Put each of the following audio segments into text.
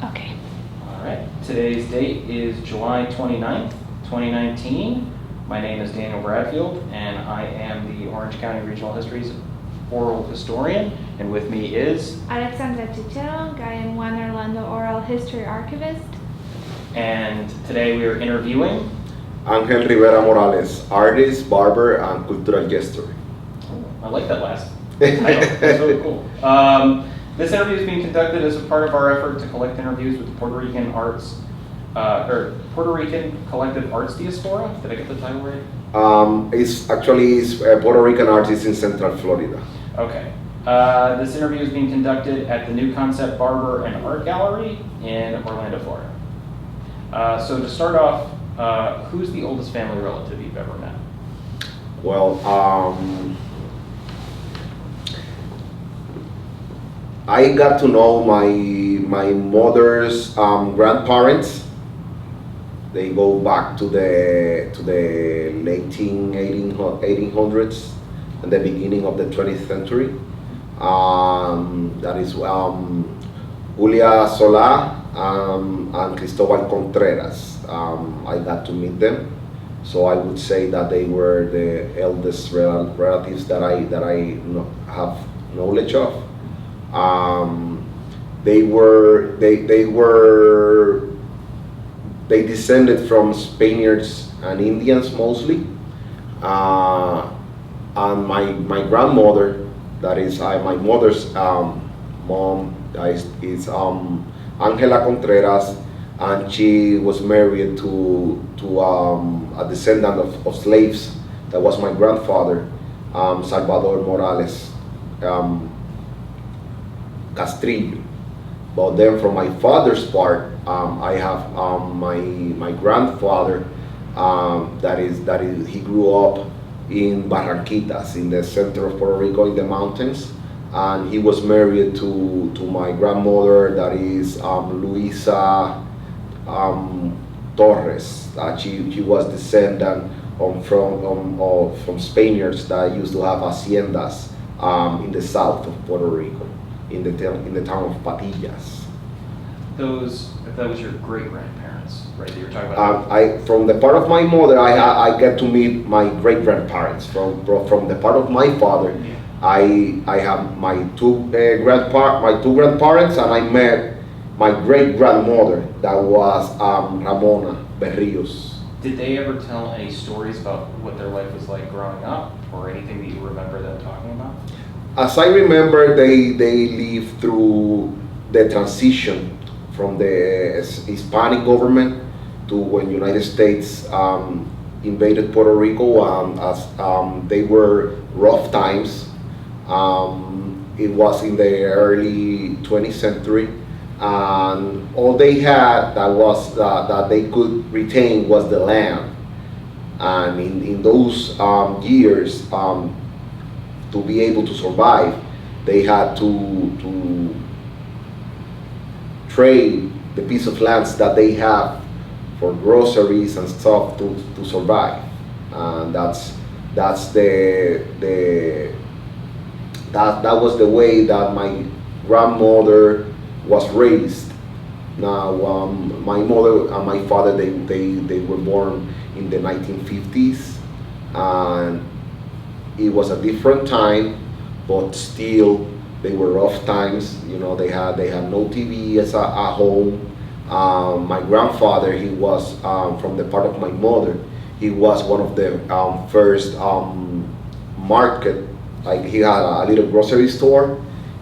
Okay. All right. Today's date is July 29th, 2019. My name is Daniel Bradfield, and I am the Orange County Regional History's oral historian. And with me is Alexandra Chichero, I am Juan Orlando Oral History Archivist. And today we are interviewing Angel Rivera-Morales, artist, barber, and cultural gesture. I like that last title. That's really cool. This interview is being conducted as a part of our effort to collect interviews with the Puerto Rican arts, or Puerto Rican Collective Arts Diaspora. Did I get the title right? It's Puerto Rican artist in Central Florida. Okay. This interview is being conducted at the New Concept Barber and Art Gallery in Orlando, Florida. So to start off, who's the oldest family relative you've ever met? Well, I got to know my mother's grandparents. They go back to the late 1800s and the beginning of the 20th century. That is Julia Sola and Cristobal Contreras. I got to meet them, so I would say that they were the eldest relatives that I have knowledge of. They descended from Spaniards and Indians mostly, and my grandmother, that is my mother's mom, is Angela Contreras, and she was married to a descendant of slaves. That was my grandfather, Salvador Morales Castrillo. But then from my father's part, I have my grandfather. That is he grew up in Barranquitas, in the center of Puerto Rico, in the mountains, and he was married to my grandmother. That is Luisa Torres. She was descendant from Spaniards that used to have haciendas in the south of Puerto Rico, in the town of Patillas. That was your great grandparents, right? That you were talking about. From the part of my mother, I get to meet my great grandparents. From the part of my father, Yeah. I have my two grandparents, and I met my great grandmother, that was Ramona Berrios. Did they ever tell any stories about what their life was like growing up, or anything that you remember them talking about? As I remember, they lived through the transition from the Hispanic government to when United States invaded Puerto Rico. As they were rough times. It was in the early 20th century, and all they had that they could retain was the land. And in those years, to be able to survive, they had to trade the piece of lands that they have for groceries and stuff to survive. And that was the way that my grandmother was raised. Now, my mother and my father, they were born in the 1950s, and it was a different time, but still they were rough times. You know, they had no TV at home. My grandfather, he was from the part of my mother. He was one of the first market. Like, he had a little grocery store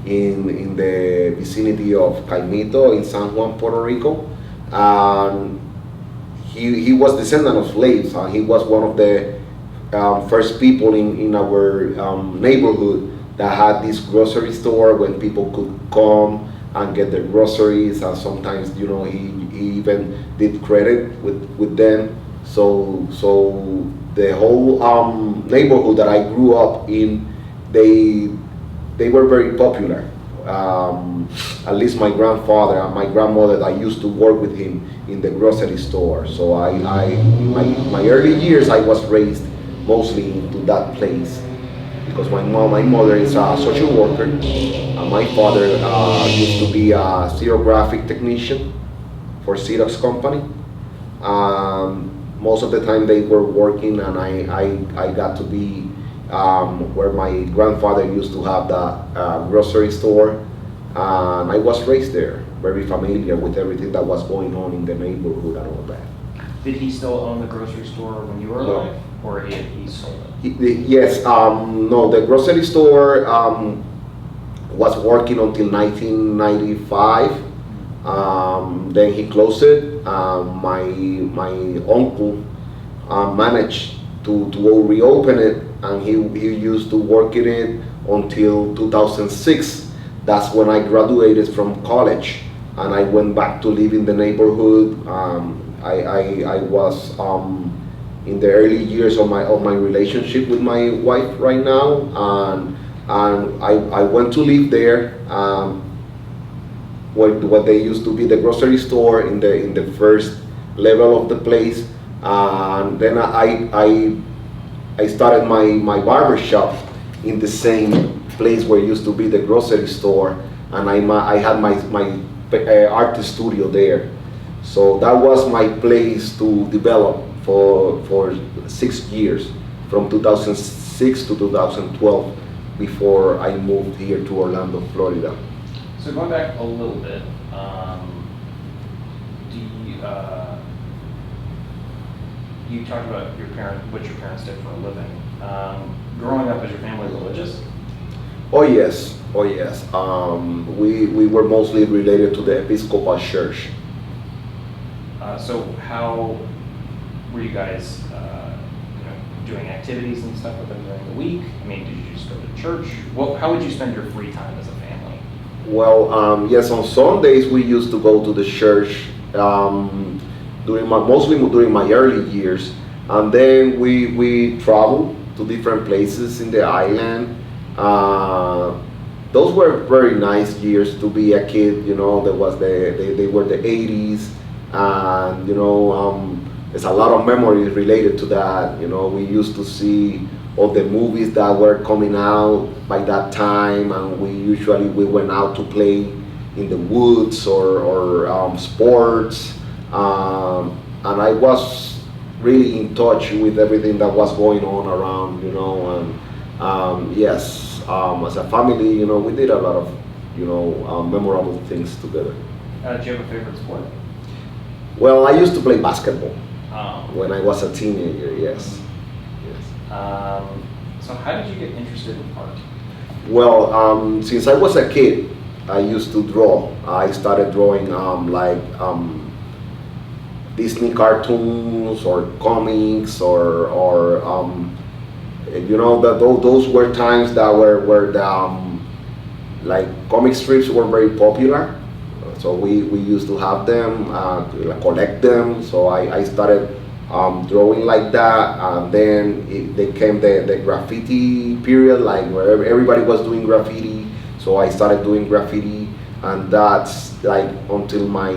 in the vicinity of Caimito in San Juan, Puerto Rico. And he was descendant of slaves, and he was one of the first people in our neighborhood that had this grocery store when people could come and get their groceries, and sometimes, you know, he even did credit with them. So the whole neighborhood that I grew up in, they were very popular. At least my grandfather and my grandmother, I used to work with him in the grocery store. So my early years, I was raised mostly into that place, because my mother is a social worker, and my father used to be a xerographic technician for Xerox company. Most of the time they were working, and I got to be where my grandfather used to have the grocery store, and I was raised there, very familiar with everything that was going on in the neighborhood and all that. Did he still own the grocery store when you were No. alive, or he sold it? Yes, no, the grocery store was working until 1995. Then he closed it. My uncle managed to reopen it, and he used to work in it until 2006. That's when I graduated from college, and I went back to live in the neighborhood. I was in the early years of my relationship with my wife right now, and I went to live there. What they used to be the grocery store in the first level of the place, and then I started my barbershop in the same place where used to be the grocery store, and I had my art studio there. So that was my place to develop for 6 years, from 2006 to 2012, before I moved here to Orlando, Florida. So going back a little bit, do you talked about what your parents did for a living. Growing up, is your family religious? Oh yes, oh yes. We were mostly related to the Episcopal Church. So how were you guys doing activities and stuff with them during the week? I mean, did you just go to church? How would you spend your free time as a family? Well, yes, on Sundays we used to go to the church mostly during my early years, and then we traveled to different places in the island. Those were very nice years to be a kid. There was they were the 80s, and there's a lot of memories related to that. We used to see all the movies that were coming out by that time, and we went out to play in the woods or sports, and I was really in touch with everything that was going on around, and yes, as a family, we did a lot of, memorable things together. Do you have a favorite sport? Well, I used to play basketball Oh. when I was a teenager. Yes. So how did you get interested in art? Well, since I was a kid, I used to draw. I started drawing Disney cartoons or comics or those were times that where the comic strips were very popular. So we used to have them, collect them. So I started drawing like that, and then they came the graffiti period, where everybody was doing graffiti. So I started doing graffiti, and that's until my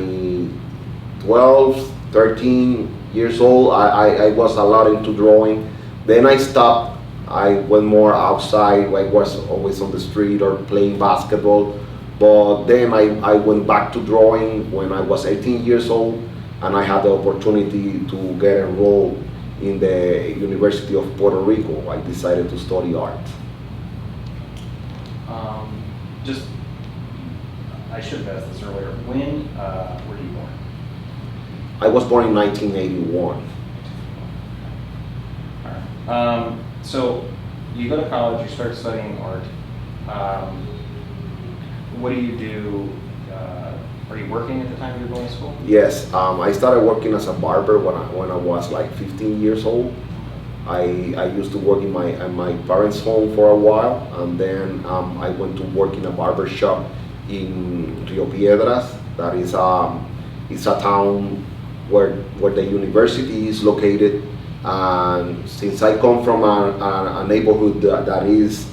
12, 13 years old. I was a lot into drawing. Then I stopped. I went more outside. I was always on the street or playing basketball. But then I went back to drawing when I was 18 years old, and I had the opportunity to get enrolled in the University of Puerto Rico. I decided to study art. I should have asked this earlier. When were you born? I was born in 1981. All right. So you go to college, you start studying art. What do you do? Are you working at the time you were going to school? Yes, I started working as a barber when I was 15 years old. I used to work in my parents' home for a while, and then I went to work in a barbershop in Rio Piedras. That is it's a town where the university is located. And since I come from a neighborhood that is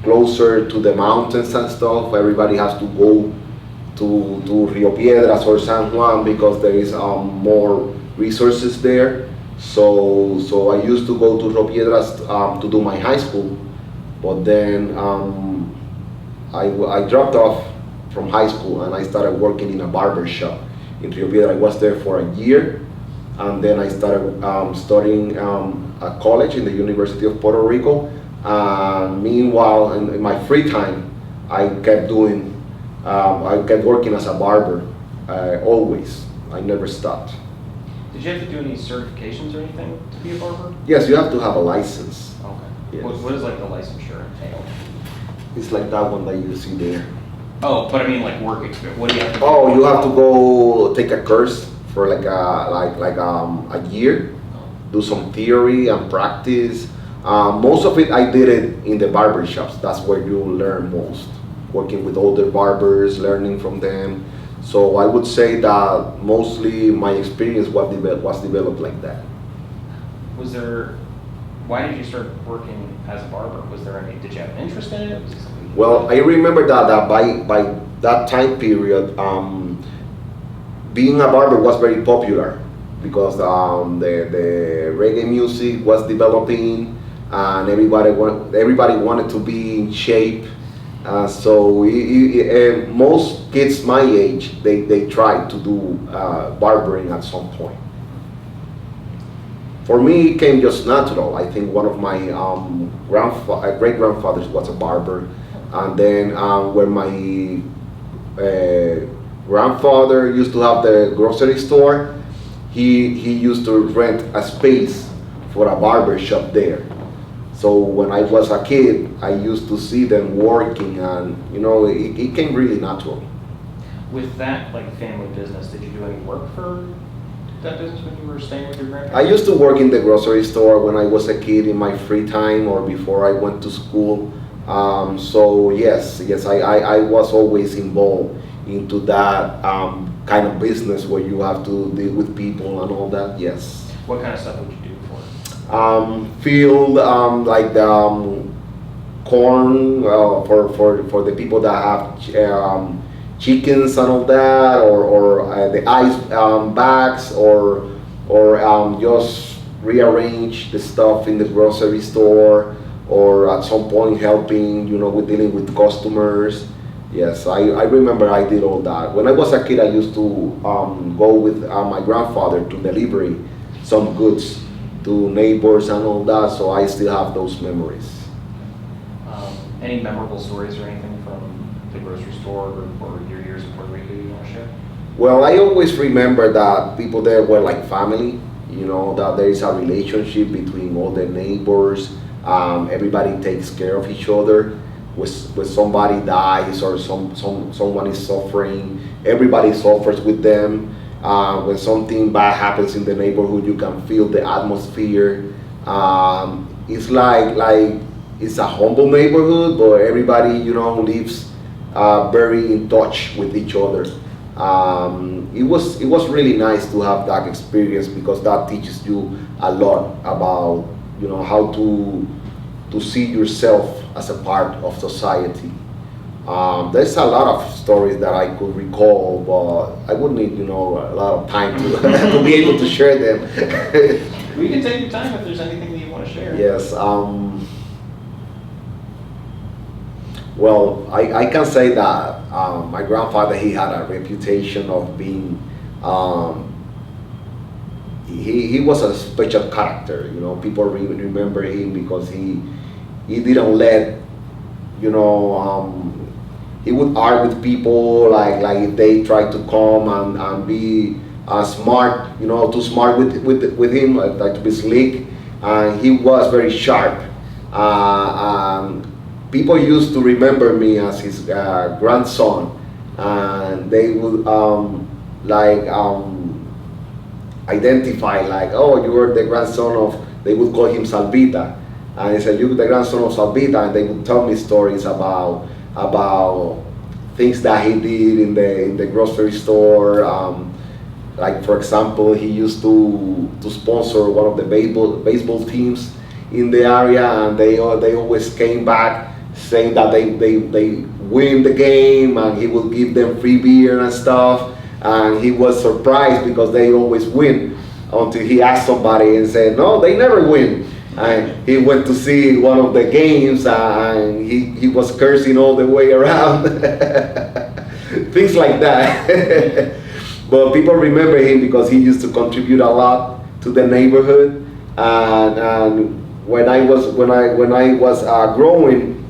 closer to the mountains and stuff, everybody has to go to Rio Piedras or San Juan because there is more resources there. So I used to go to Rio Piedras to do my high school, but then I dropped off from high school and I started working in a barbershop in Rivera. I was there for a year, and then I started studying at college in the University of Puerto Rico. Meanwhile, in my free time, I kept working as a barber, always. I never stopped. Did you have to do any certifications or anything to be a barber? Yes, you have to have a license. Okay. Yes. What does like the licensure entail? It's like that one that you see there. Oh, but I mean like work experience. What do you have to do? Oh, you have to go take a course for a year, do some theory and practice. Most of it I did it in the barber shops. That's where you learn most. Working with older barbers, learning from them. So I would say that mostly my experience was developed like that. Why did you start working as a barber? Did you have an interest in it? Was it something you Well, I liked? remember that by that time period, being a barber was very popular because the reggae music was developing and everybody wanted to be in shape. So most kids my age, they tried to do barbering at some point. For me, it came just natural. I think one of my great grandfathers was a barber, and then when my grandfather used to have the grocery store, he used to rent a space for a barber shop there. So when I was a kid, I used to see them working, and it came really natural. With that like family business, did you do any work for that business when you were staying with your I grandparents? used to work in the grocery store when I was a kid in my free time or before I went to school. So yes, I was always involved into that kind of business where you have to deal with people and all that. Yes. What kind of stuff would you do for it? Field like the corn for the people that have chickens and all that, or the ice bags, or just rearrange the stuff in the grocery store, or at some point helping with dealing with customers. Yes, I remember I did all that. When I was a kid, I used to go with my grandfather to deliver some goods to neighbors and all that, so I still have those memories. Any memorable stories or anything from the grocery store or your years in Puerto Rico you want to share? Well, I always remember that people there were like family, that there is a relationship between all the neighbors. Everybody takes care of each other. When somebody dies or someone is suffering, everybody suffers with them. When something bad happens in the neighborhood, you can feel the atmosphere. It's like it's a humble neighborhood, but everybody lives very in touch with each other. It was really nice to have that experience because that teaches you a lot about how to see yourself as a part of society. There's a lot of stories that I could recall, but I would need a lot of time to to be able to share them. We can take your time if there's anything that you want to share. Yes. Well, I can say that my grandfather, he had a reputation of being he was a special character. People remember him because he didn't let he would argue with people like if they tried to come and be smart, too smart with him, like to be slick. And he was very sharp. People used to remember me as his grandson, and they would identify like, oh, you were the grandson of. They would call him Salvita, and they said you're the grandson of Salvita, and they would tell me stories about things that he did in the grocery store. Like for example, he used to sponsor one of the baseball teams in the area, and they always came back saying that they win the game, and he will give them free beer and stuff. And he was surprised because they always win, until he asked somebody and said, no, they never win. And he went to see one of the games, and he was cursing all the way around. Things like that. But people remember him because he used to contribute a lot to the neighborhood. And when I was growing,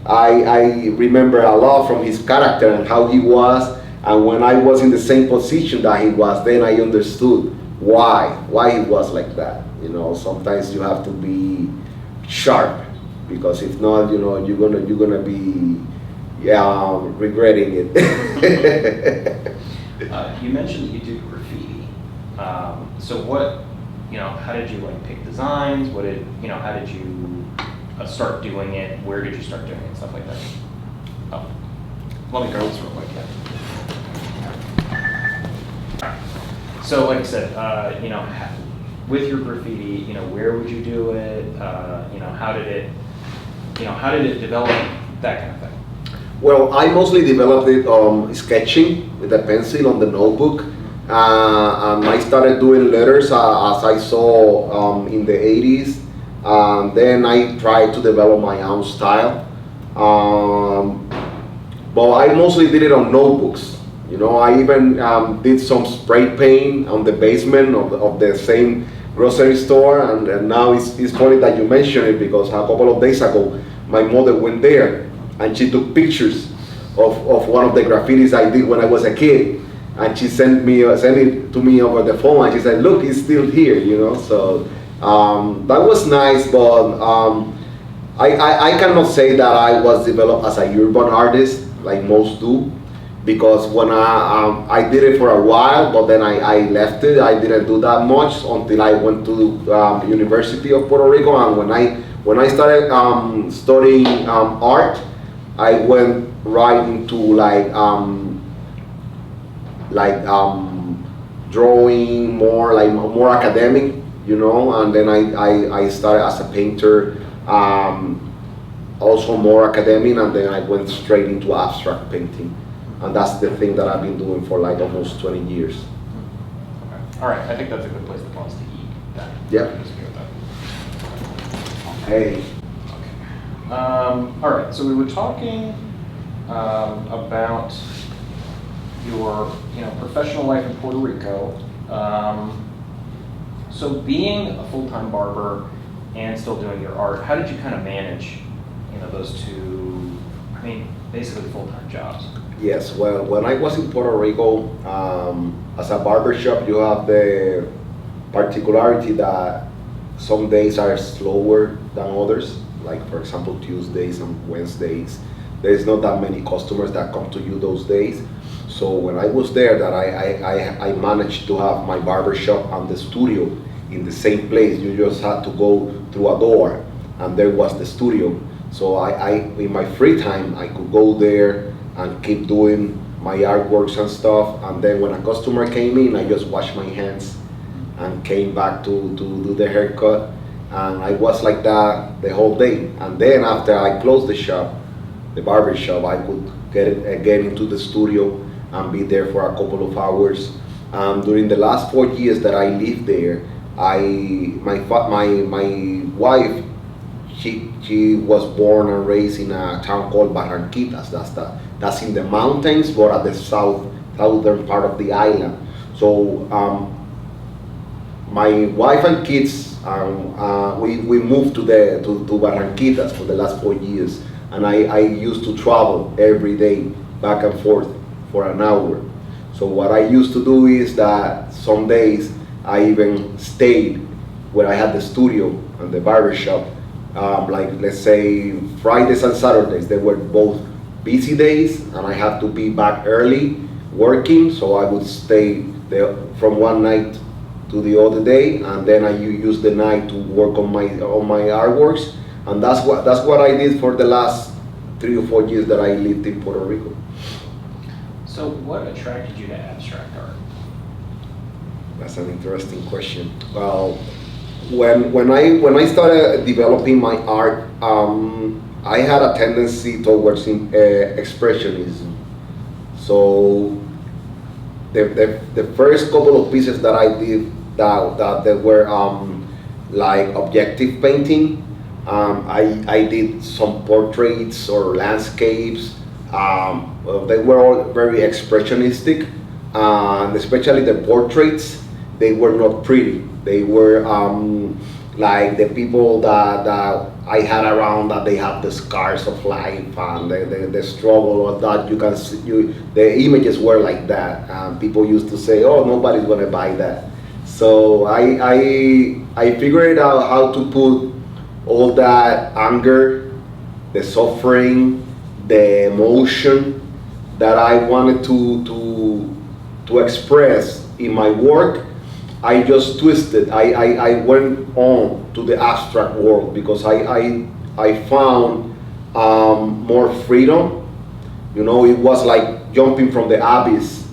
I remember a lot from his character and how he was. And when I was in the same position that he was, then I understood why he was like that. You know, sometimes you have to be sharp, because if not, you know, you're gonna be regretting it. You mentioned that you do graffiti. So what, how did you like pick designs? How did you start doing it? Where did you start doing it? Stuff like that. Oh, let me go this real quick. Yeah. So like I said, with your graffiti, where would you do it? How did it develop? That kind of thing. Well, I mostly developed it sketching with a pencil on the notebook. And I started doing letters as I saw in the 80s. Then I tried to develop my own style. But I mostly did it on notebooks. I even did some spray paint on the basement of the same grocery store. And now it's funny that you mention it, because a couple of days ago, my mother went there and she took pictures of one of the graffitis I did when I was a kid. And she sent it to me over the phone, and she said, "Look, it's still here," So that was nice, but I cannot say that I was developed as a urban artist like most do, because when I did it for a while, but then I left it. I didn't do that much until I went to University of Puerto Rico, and when I started studying art, I went right into drawing more academic, and then I started as a painter, also more academic, and then I went straight into abstract painting, and that's the thing that I've been doing for like almost 20 years. Okay. All right, I think that's a good place to pause to eat. Then. Yep. Just go with that. Hey. Okay. All right, so we were talking about your professional life in Puerto Rico. So being a full-time barber and still doing your art, how did you kind of manage those two, basically full-time jobs? Yes, well, when I was in Puerto Rico, as a barbershop, you have the particularity that some days are slower than others. Like, for example, Tuesdays and Wednesdays, there's not that many customers that come to you those days. So when I was there, that I managed to have my barbershop and the studio in the same place. You just had to go through a door, and there was the studio. So I in my free time, I could go there and keep doing my artworks and stuff. And then when a customer came in, I just washed my hands and came back to do the haircut. And I was like that the whole day. And then after I closed the shop, the barber shop, I could get into the studio and be there for a couple of hours. During the last 4 years that I lived there, my wife, she was born and raised in a town called Barranquitas. That's in the mountains, but at the southern part of the island. So my wife and kids, we moved to Barranquitas for the last 4 years, and I used to travel every day back and forth for an hour. So what I used to do is that some days I even stayed where I had the studio and the barbershop. Like, let's say Fridays and Saturdays, they were both busy days, and I had to be back early working, so I would stay there from one night to the other day, and then I use the night to work on my artworks. And that's what I did for the last 3 or 4 years that I lived in Puerto Rico. So what attracted you to abstract art? That's an interesting question. Well, when I started developing my art, I had a tendency towards expressionism. So the first couple of pieces that I did that were like objective painting. I did some portraits or landscapes. Well, they were all very expressionistic, and especially the portraits, they were not pretty. They were like the people that I had around, that they have the scars of life and the struggle of that. You can see, the images were like that. People used to say, "Oh, nobody's gonna buy that." So I figured out how to put all that anger, the suffering, the emotion that I wanted to express in my work. I just twisted. I went on to the abstract world because I found more freedom. You know, it was like jumping from the abyss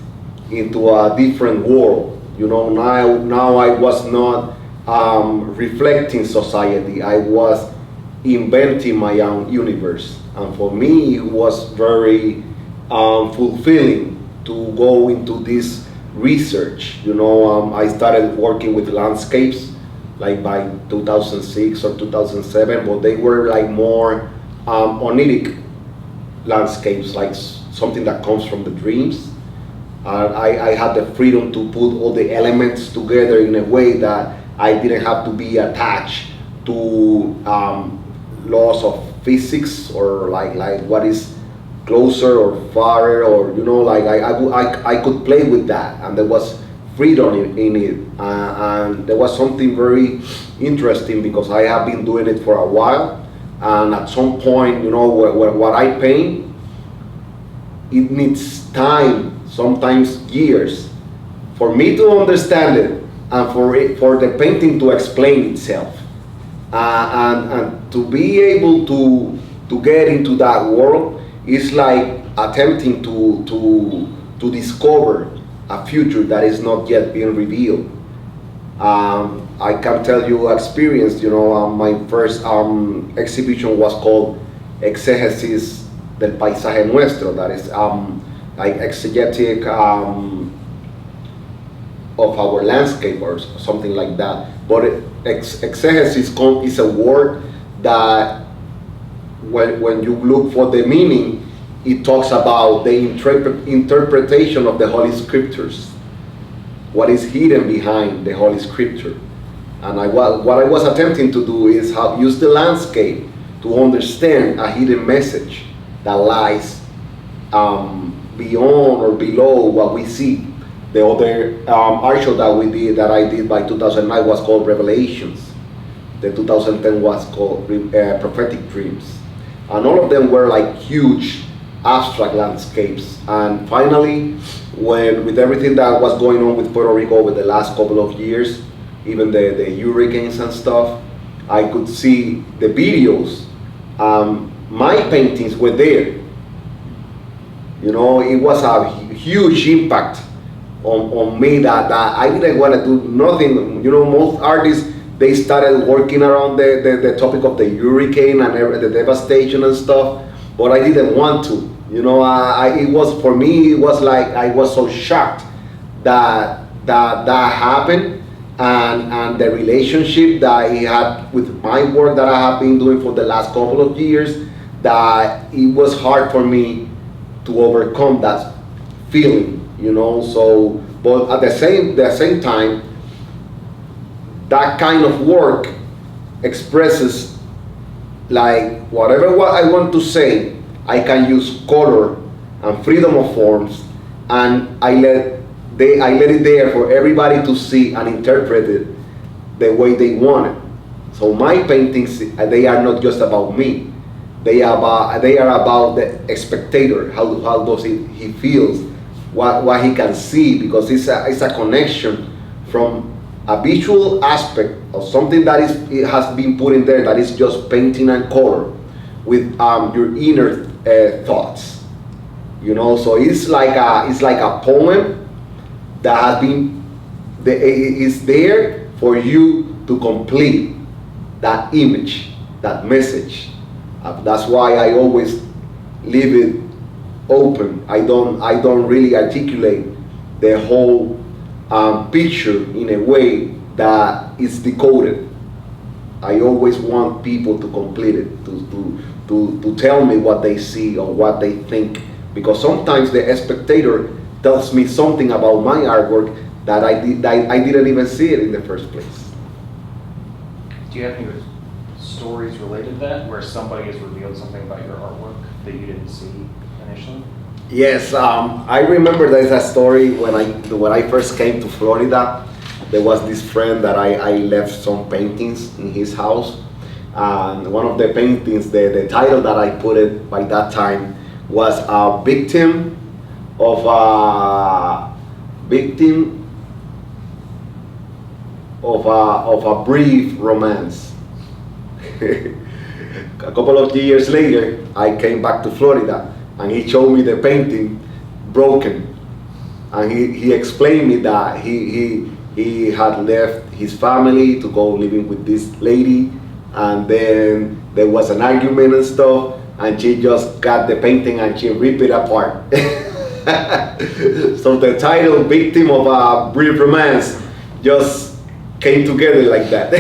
into a different world. You know, now I was not reflecting society. I was inventing my own universe, and for me, it was very fulfilling to go into this research. You know, I started working with landscapes like by 2006 or 2007, but they were like more oniric landscapes, like something that comes from the dreams. I had the freedom to put all the elements together in a way that I didn't have to be attached to laws of physics, or like what is closer or farther, or you know, like I could play with that, and there was freedom in it, and there was something very interesting because I have been doing it for a while, and at some point, you know, what I paint, it needs time, sometimes years, for me to understand it, and for the painting to explain itself, and to be able to get into that world is like attempting to discover a future that is not yet being revealed. I can tell you experience. You know, my first exhibition was called Exégesis del Paisaje Nuestro. That is like exegetic of our landscape or something like that. But exegesis is a word that when you look for the meaning, it talks about the interpretation of the Holy Scriptures, what is hidden behind the Holy Scripture. And what I was attempting to do is use the landscape to understand a hidden message that lies beyond or below what we see. The other art show that I did by 2009 was called Revelations. The 2010 was called Prophetic Dreams. And all of them were like huge abstract landscapes. And finally, with everything that was going on with Puerto Rico over the last couple of years, even the hurricanes and stuff, I could see the videos. My paintings were there. You know, it was a huge impact on me that I didn't want to do nothing. You know, most artists, they started working around the topic of the hurricane and the devastation and stuff, but I didn't want to. You know, it was, for me, it was like I was so shocked that happened, and the relationship that it had with my work that I have been doing for the last couple of years, that it was hard for me to overcome that feeling. You know, so, but at the same time, that kind of work expresses like whatever what I want to say, I can use color and freedom of forms, and I let it there for everybody to see and interpret it the way they want it. So my paintings, they are not just about me. They are about the spectator. How does he feels, what he can see, because it's a connection from a visual aspect of something that it has been put in there, that is just painting and color, with your inner thoughts. You know, so it's like a poem that has been is there for you to complete that image, that message. That's why I always leave it open. I don't really articulate the whole picture in a way that is decoded. I always want people to complete it, to tell me what they see or what they think, because sometimes the spectator tells me something about my artwork that I didn't even see it in the first place. Do you have any stories related to that where somebody has revealed something about your artwork that you didn't see initially? Yes, I remember there's a story when I first came to Florida. There was this friend that I left some paintings in his house, and one of the paintings, the title that I put it by that time was a victim of a brief romance. A couple of years later, I came back to Florida, and he showed me the painting broken, and he explained me that he had left his family to go living with this lady, and then there was an argument and stuff, and she just got the painting and she ripped it apart. So the title "Victim of a Brief Romance" just came together like that.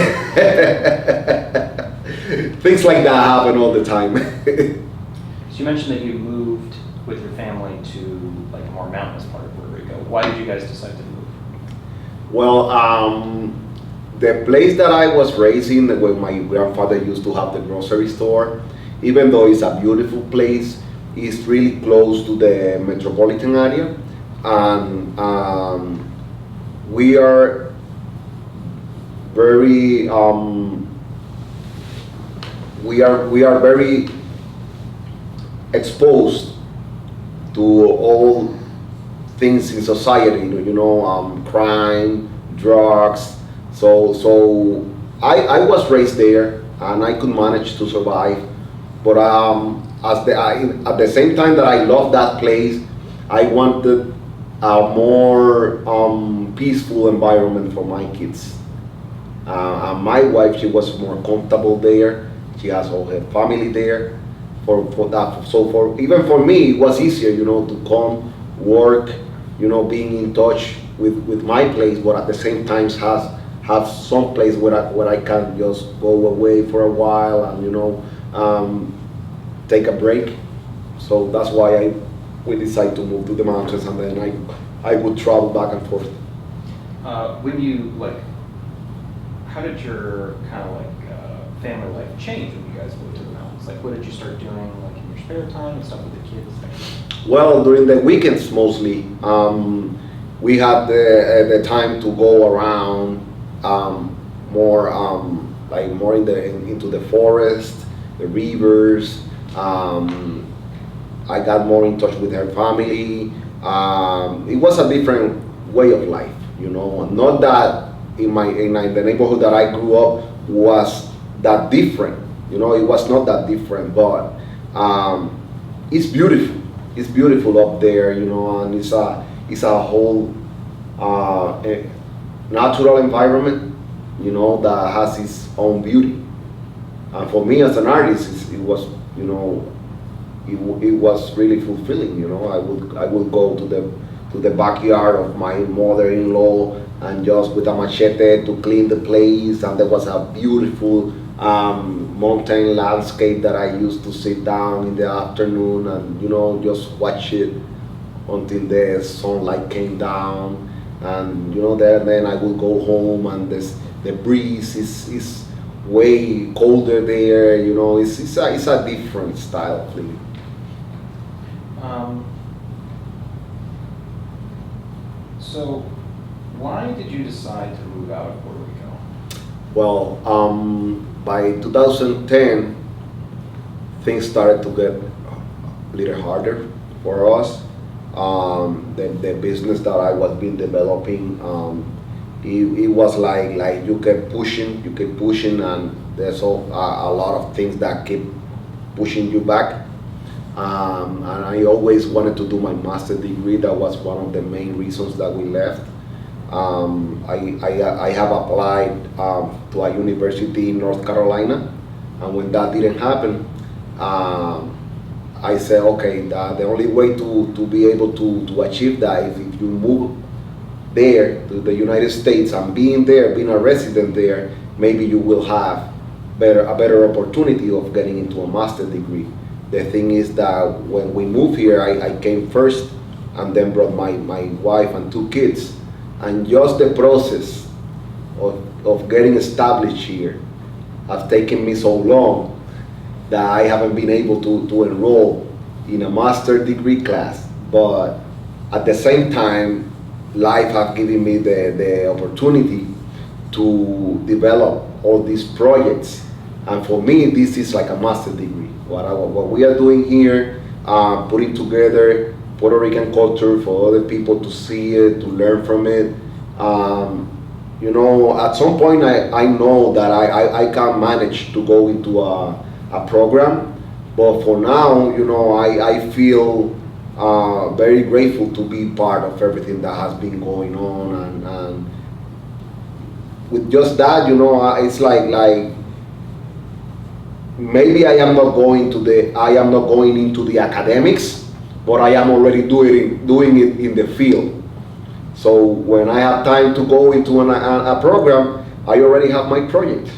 Things like that happen all the time. So you mentioned that you moved with your family to like a more mountainous part of Puerto Rico. Why did you guys decide to move? Well, the place that I was raised in, where my grandfather used to have the grocery store, even though it's a beautiful place, it's really close to the metropolitan area, and we are very we are very exposed to all things in society, crime, drugs. So I was raised there, and I could manage to survive. But at the same time that I loved that place, I wanted a more peaceful environment for my kids. And my wife, she was more comfortable there. She has all her family there. For that, so even for me, it was easier, to come work, being in touch with my place, but at the same time have some place where I can just go away for a while and take a break. So that's why we decided to move to the mountains, and then I would travel back and forth. When you how did your kind of family life change when you guys moved to the mountains? Like, what did you start doing in your spare time and stuff with the kids? Well, during the weekends mostly, we had the time to go around more more into the forest, the rivers. I got more in touch with her family. It was a different way of life, Not that in the neighborhood that I grew up was that different, it was not that different, but it's beautiful. It's beautiful up there, and it's a whole natural environment, that has its own beauty. And for me as an artist, it was, it was really fulfilling. I would go to the backyard of my mother-in-law and just with a machete to clean the place, and there was a beautiful mountain landscape that I used to sit down in the afternoon and just watch it until the sunlight came down, and then I would go home, and the breeze is way colder there. It's a different style of living. So why did you decide to move out of Puerto Rico? Well, by 2010, things started to get a little harder for us. The business that I was been developing, it was like you kept pushing, and there's a lot of things that keep pushing you back. And I always wanted to do my master's degree. That was one of the main reasons that we left. I have applied to a university in North Carolina, and when that didn't happen, I said, okay, the only way to be able to achieve that is if you move there to the United States, and being a resident there, maybe you will have a better opportunity of getting into a master's degree. The thing is that when we moved here, I came first and then brought my wife and 2 kids. And just the process of getting established here has taken me so long that I haven't been able to enroll in a master's degree class. But at the same time, life has given me the opportunity to develop all these projects. And for me, this is like a master's degree. What we are doing here, putting together Puerto Rican culture for other people to see it, to learn from it. You know, at some point I know that I can manage to go into a program, but for now, you know, I feel very grateful to be part of everything that has been going on, and with just that, you know, it's like maybe I am not going into the academics, but I am already doing it in the field. So when I have time to go into a program, I already have my project.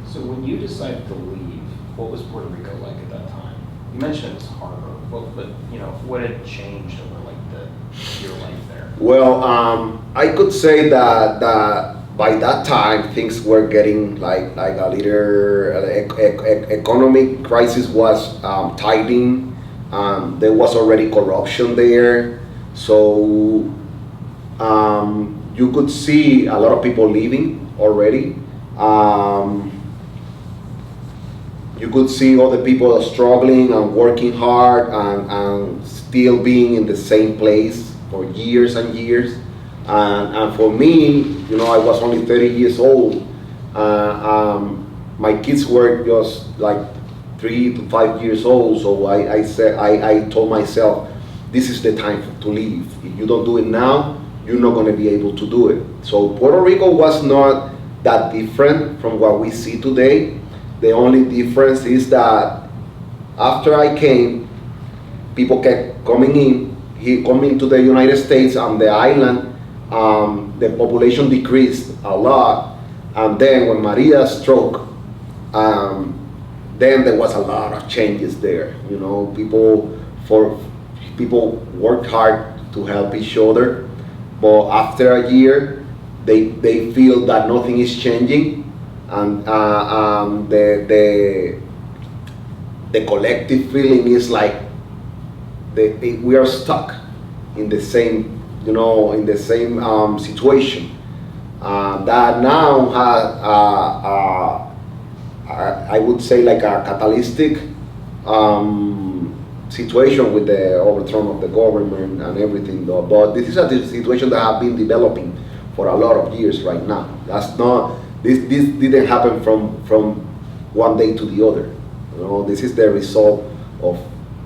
So when you decided to leave, what was Puerto Rico like at that time? You mentioned it was harder, but you know, what had changed over like your life there? Well, I could say that by that time things were getting like a little economic crisis was tightening. There was already corruption there, so you could see a lot of people leaving already. You could see other people struggling and working hard and still being in the same place for years and years. And for me, you know, I was only 30 years old. My kids were just like 3 to 5 years old. So I told myself, this is the time to leave. If you don't do it now, you're not going to be able to do it. So Puerto Rico was not that different from what we see today. The only difference is that after I came, people kept coming to the United States and the island. The population decreased a lot, and then when Maria struck, then there was a lot of changes there. You know, people worked hard to help each other, but after a year, they feel that nothing is changing, and the collective feeling is like we are stuck in the same, you know, in the same situation. That now has, I would say, like a catalytic situation with the overthrow of the government and everything. Though. But this is a situation that has been developing for a lot of years right now. That's not this didn't happen from one day to the other. You know, this is the result of,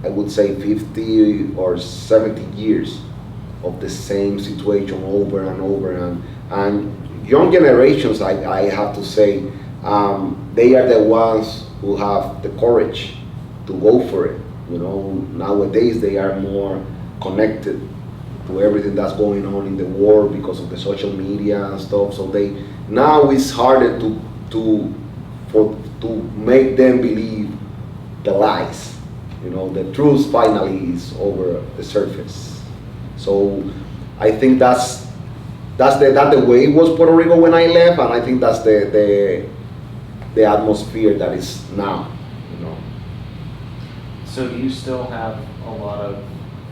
I would say, 50 or 70 years of the same situation over and over, and young generations, I have to say, they are the ones who have the courage to go for it. You know, nowadays they are more connected to everything that's going on in the world because of the social media and stuff. So now it's harder to make them believe the lies. You know, the truth finally is over the surface. So I think that's the way it was Puerto Rico when I left, and I think that's the atmosphere that is now. You know. So do you still have a lot of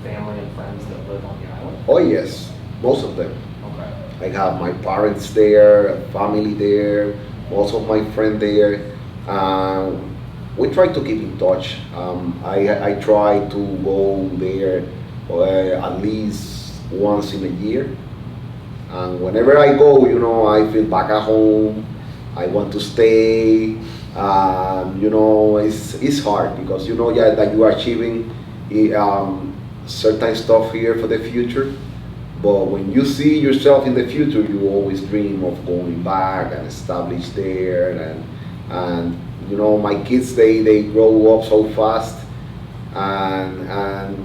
family and friends that live on the island? Oh yes, most of them. Okay. I have my parents there, family there, most of my friends there. We try to keep in touch. I try to go there at least once in a year. And whenever I go, you know, I feel back at home. I want to stay. You know, it's hard because you know, yeah, that you are achieving certain stuff here for the future. But when you see yourself in the future, you always dream of going back and establish there. And you know, my kids, they grow up so fast, and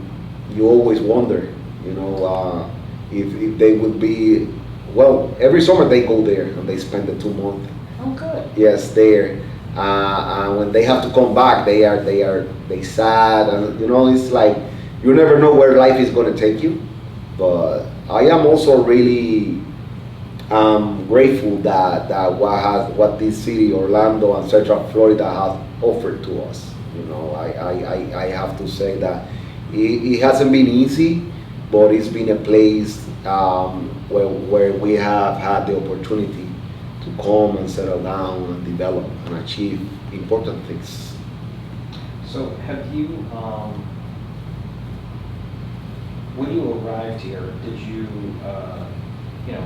you always wonder, you know, if they would be, well, every summer they go there and they spend the 2 months. Oh, good. Yes, there. And when they have to come back, they sad, and it's like you never know where life is going to take you. But I am also really grateful that what this city, Orlando and Central Florida, has offered to us. I have to say that it hasn't been easy, but it's been a place where we have had the opportunity to come and settle down and develop and achieve important things. So have you, when you arrived here, did you, you know,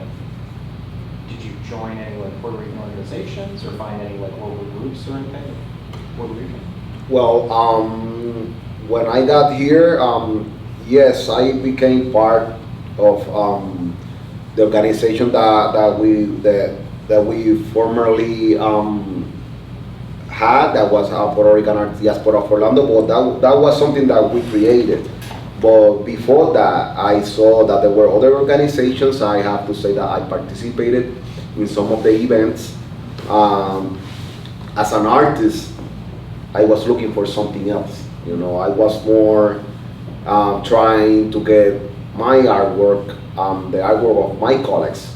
did you join any like Puerto Rican organizations or find any like local groups or anything? Puerto Rican? Well, when I got here, yes, I became part of the organization that we formerly had. That was Puerto Rican Arts Diaspora of Orlando, but that was something that we created. But before that, I saw that there were other organizations. I have to say that I participated in some of the events. As an artist, I was looking for something else. I was more trying to get my artwork, the artwork of my colleagues,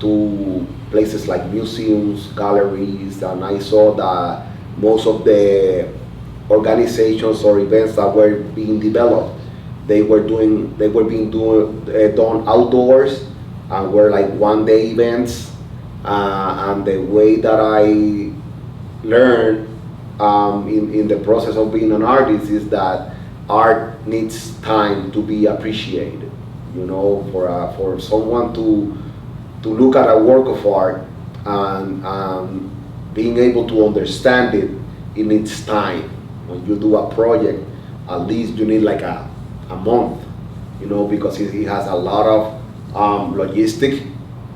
to places like museums, galleries, and I saw that most of the organizations or events that were being developed, they were being done outdoors and were like one-day events. And the way that I learned in the process of being an artist is that art needs time to be appreciated. For someone to look at a work of art and being able to understand it, it needs time. When you do a project, at least you need like a month, because it has a lot of logistic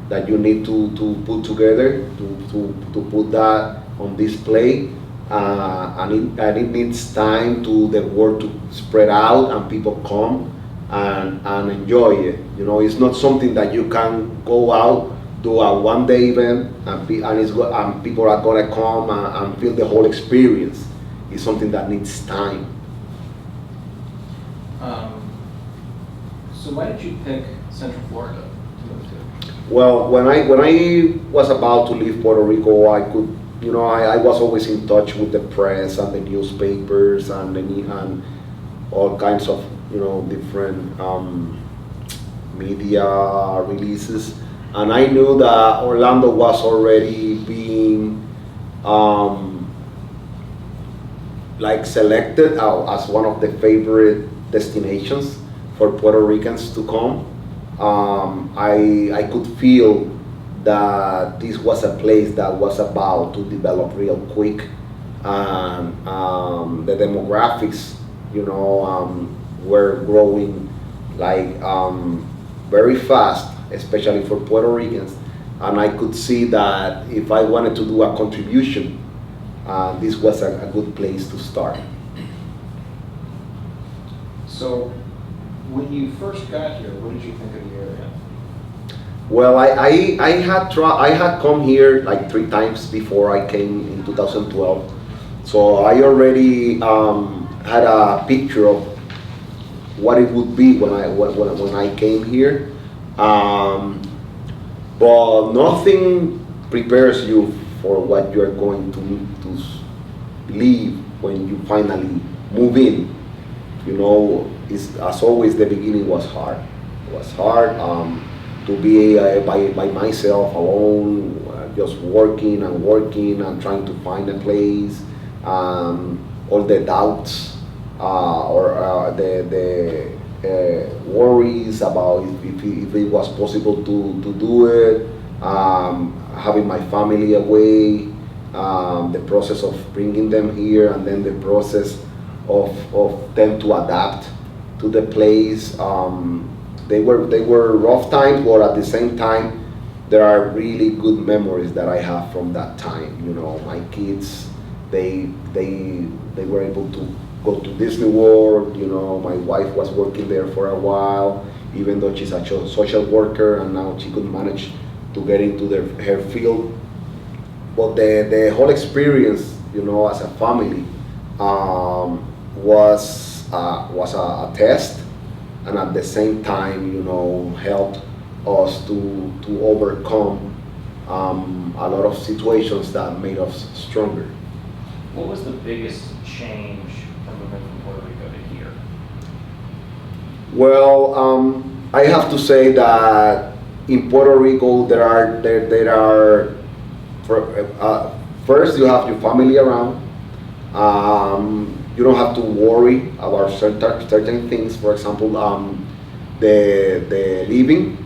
that you need to put together to put that on display, and it needs time to the work to spread out and people come and enjoy it. It's not something that you can go out, do a one-day event, and people are gonna come and feel the whole experience. It's something that needs time. So why did you pick Central Florida to move to? Well, when I was about to leave Puerto Rico, I could, I was always in touch with the press and the newspapers and all kinds of, different media releases, and I knew that Orlando was already being like selected as one of the favorite destinations for Puerto Ricans to come. I could feel that this was a place that was about to develop real quick, and the demographics, were growing like very fast, especially for Puerto Ricans, and I could see that if I wanted to do a contribution, this was a good place to start. So when you first got here, what did you think of the area? Well, I had come here like 3 times before I came in 2012, so I already had a picture of what it would be when I came here, but nothing prepares you for what you're going to leave when you finally move in. As always, the beginning was hard. It was hard to be by myself alone, just working and trying to find a place. All the doubts or the worries about if it was possible to do it, having my family away, the process of bringing them here, and then the process of them to adapt to the place. They were rough times, but at the same time, there are really good memories that I have from that time. My kids, they were able to go to Disney World. My wife was working there for a while, even though she's a social worker, and now she could manage to get into her field. But the whole experience as a family, was a test, and at the same time, helped us to overcome a lot of situations that made us stronger. What was the biggest change from moving from Puerto Rico to here? Well, I have to say that in Puerto Rico first you have your family around. You don't have to worry about certain things. For example, the living,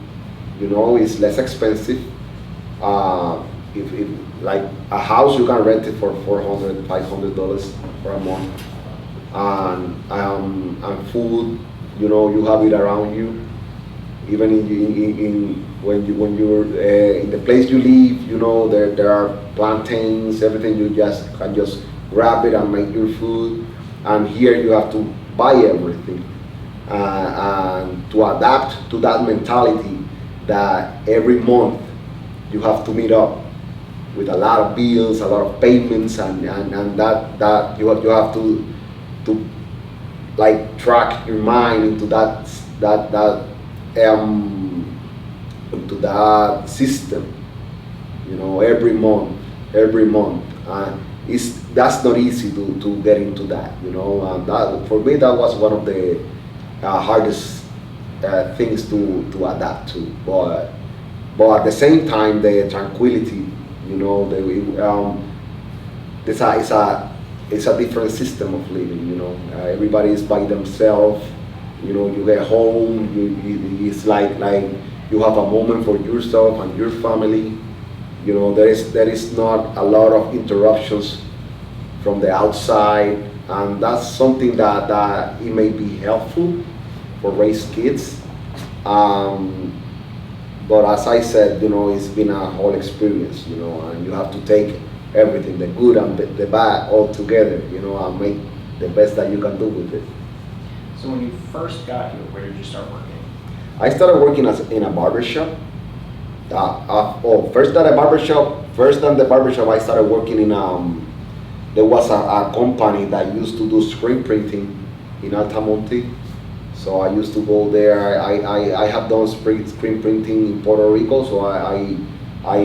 is less expensive. If like a house, you can rent it for $400, $500 for a month, and food, you have it around you. Even when you're in the place you live, there are plantains, everything. You can just grab it and make your food. And here you have to buy everything, and to adapt to that mentality that every month you have to meet up with a lot of bills, a lot of payments, and that you have to like track your mind into into that system, every month, and that's not easy to get into that, and that for me that was one of the hardest things to adapt to, but at the same time the tranquility, it's a different system of living. Everybody is by themselves. You get home, it's like you have a moment for yourself and your family. There is not a lot of interruptions from the outside, and that's something that it may be helpful for raised kids. But as I said, it's been a whole experience, and you have to take everything, the good and the bad, all together, and make the best that you can do with it. So when you first got here, where did you start working? I started working in a barbershop. First at a barbershop. First than the barbershop, I started working in there was a company that used to do screen printing in Altamonte. So I used to go there. I have done screen printing in Puerto Rico, so I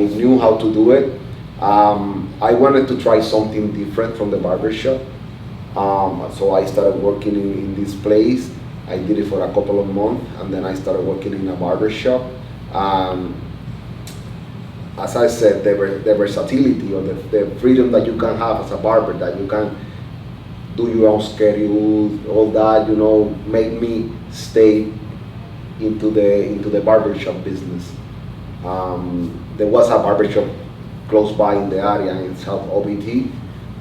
knew how to do it. I wanted to try something different from the barbershop. So I started working in this place. I did it for a couple of months, and then I started working in a barbershop. As I said, the versatility or the freedom that you can have as a barber, that you can do your own schedule, all that, made me stay into the barbershop business. There was a barbershop close by in the area in South OBT,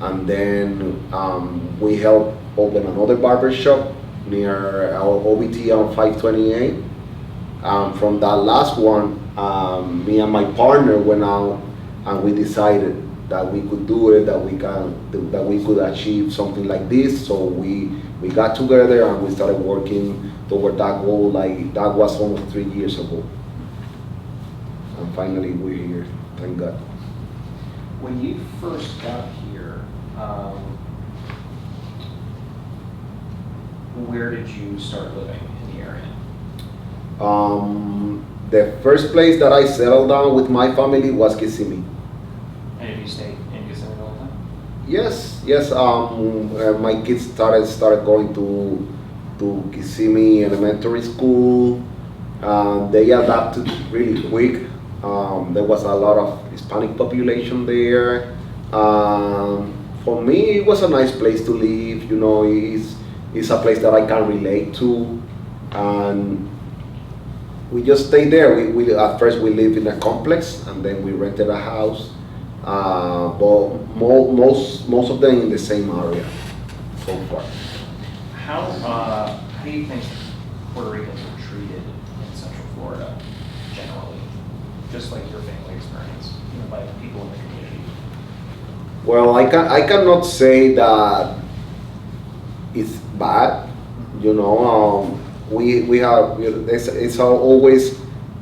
and then we helped open another barbershop near our OBT on 528. From that last one, me and my partner went out and we decided that we could do it, that we could achieve something like this. So we got together and we started working toward that goal. Like that was almost 3 years ago, and finally we're here. Thank God. When you first got here, where did you start living in the area? The first place that I settled down with my family was Kissimmee. And have you stayed in Kissimmee all the time? Yes. My kids started going to Kissimmee Elementary School. They adapted really quick. There was a lot of Hispanic population there. For me, it was a nice place to live. It's a place that I can relate to, and we just stayed there. We at first we lived in a complex, and then we rented a house. But most of them in the same area so far. How do you think Puerto Ricans are treated in Central Florida generally? Just like your family experience, by people in the community. Well, I cannot say that it's bad. We have it's always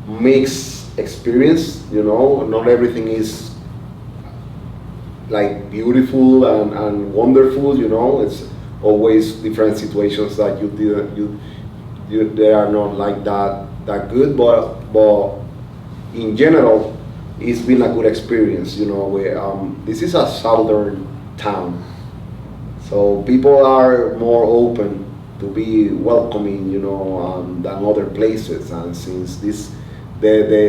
mixed experience. Not everything is like beautiful and wonderful. You know, it's always different situations that you didn't you they are not like that good, but in general, it's been a good experience. You know, this is a southern town, so people are more open to be welcoming, you know, than other places. And since the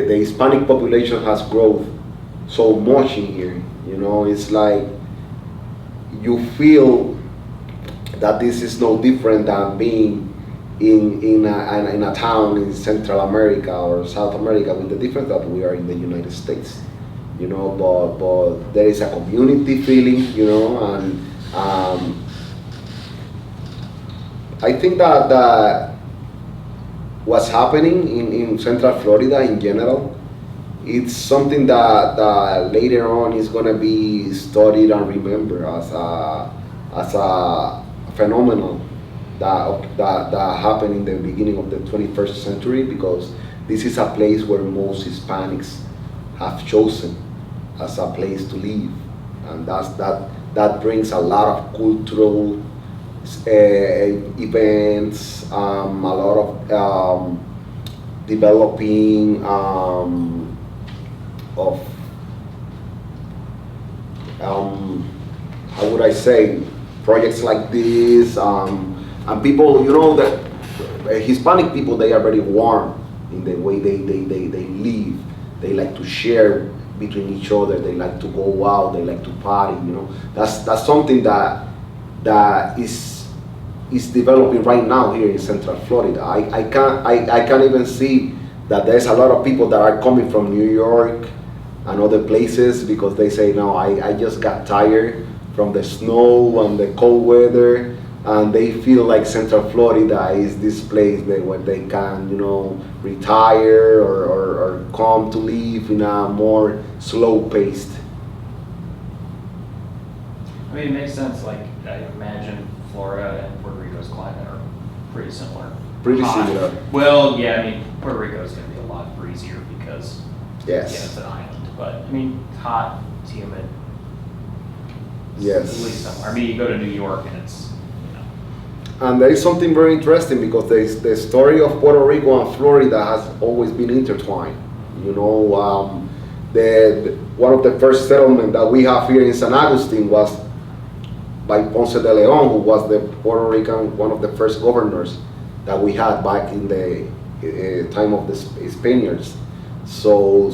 Hispanic population has grown so much in here, you know, it's like you feel that this is no different than being in a town in Central America or South America, with the difference that we are in the United States, you know. But there is a community feeling, you know, and I think that what's happening in Central Florida in general, it's something that later on is going to be studied and remembered as a phenomenon that happened in the beginning of the 21st century, because this is a place where most Hispanics have chosen as a place to live, and that brings a lot of cultural events, a lot of developing of how would I say, projects like this, and people, you know, that Hispanic people, they are very warm in the way they live. They like to share between each other. They like to go out. They like to party. You know, that's something that is developing right now here in Central Florida. I can't even see that there's a lot of people that are coming from New York and other places, because they say, no, I just got tired from the snow and the cold weather, and they feel like Central Florida is this place where they can, you know, retire or come to live in a more slow-paced. I mean, it makes sense. Like, I imagine Florida and Puerto Rico's climate are pretty similar. Pretty Hot. similar. Well, yeah, I mean, Puerto Rico is going to be a lot breezier because, Yes. yeah, it's an island. But, I mean, it's hot, it's humid. Yes. At least somewhere. I mean, you go to New York and it's, you know. And there is something very interesting, because the story of Puerto Rico and Florida has always been intertwined. You know, one of the first settlements that we have here in San Agustin was by Ponce de Leon, who was the Puerto Rican, one of the first governors that we had back in the time of the Spaniards. So,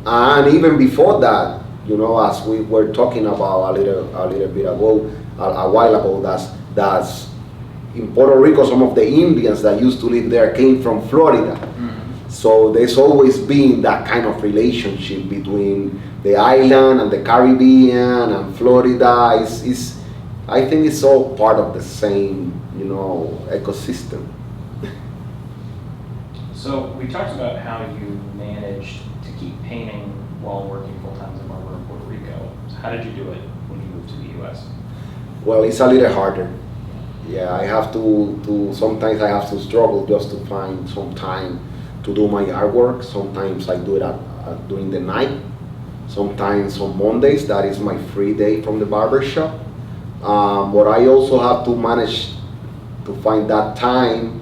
and even before that, you know, as we were talking about a little bit ago, a while ago, that's in Puerto Rico, some of the Indians that used to live there came from Florida. Mm-hmm. So there's always been that kind of relationship between the island and the Caribbean and Florida. I think it's all part of the same, you know, ecosystem. So we talked about how you managed to keep painting while working full-time as a barber in Puerto Rico. So how did you do it when you moved to the U.S.? Well, it's a little harder. Yeah, I have to sometimes I have to struggle just to find some time to do my artwork. Sometimes I do it during the night. Sometimes on Mondays, that is my free day from the barbershop. But I also have to manage to find that time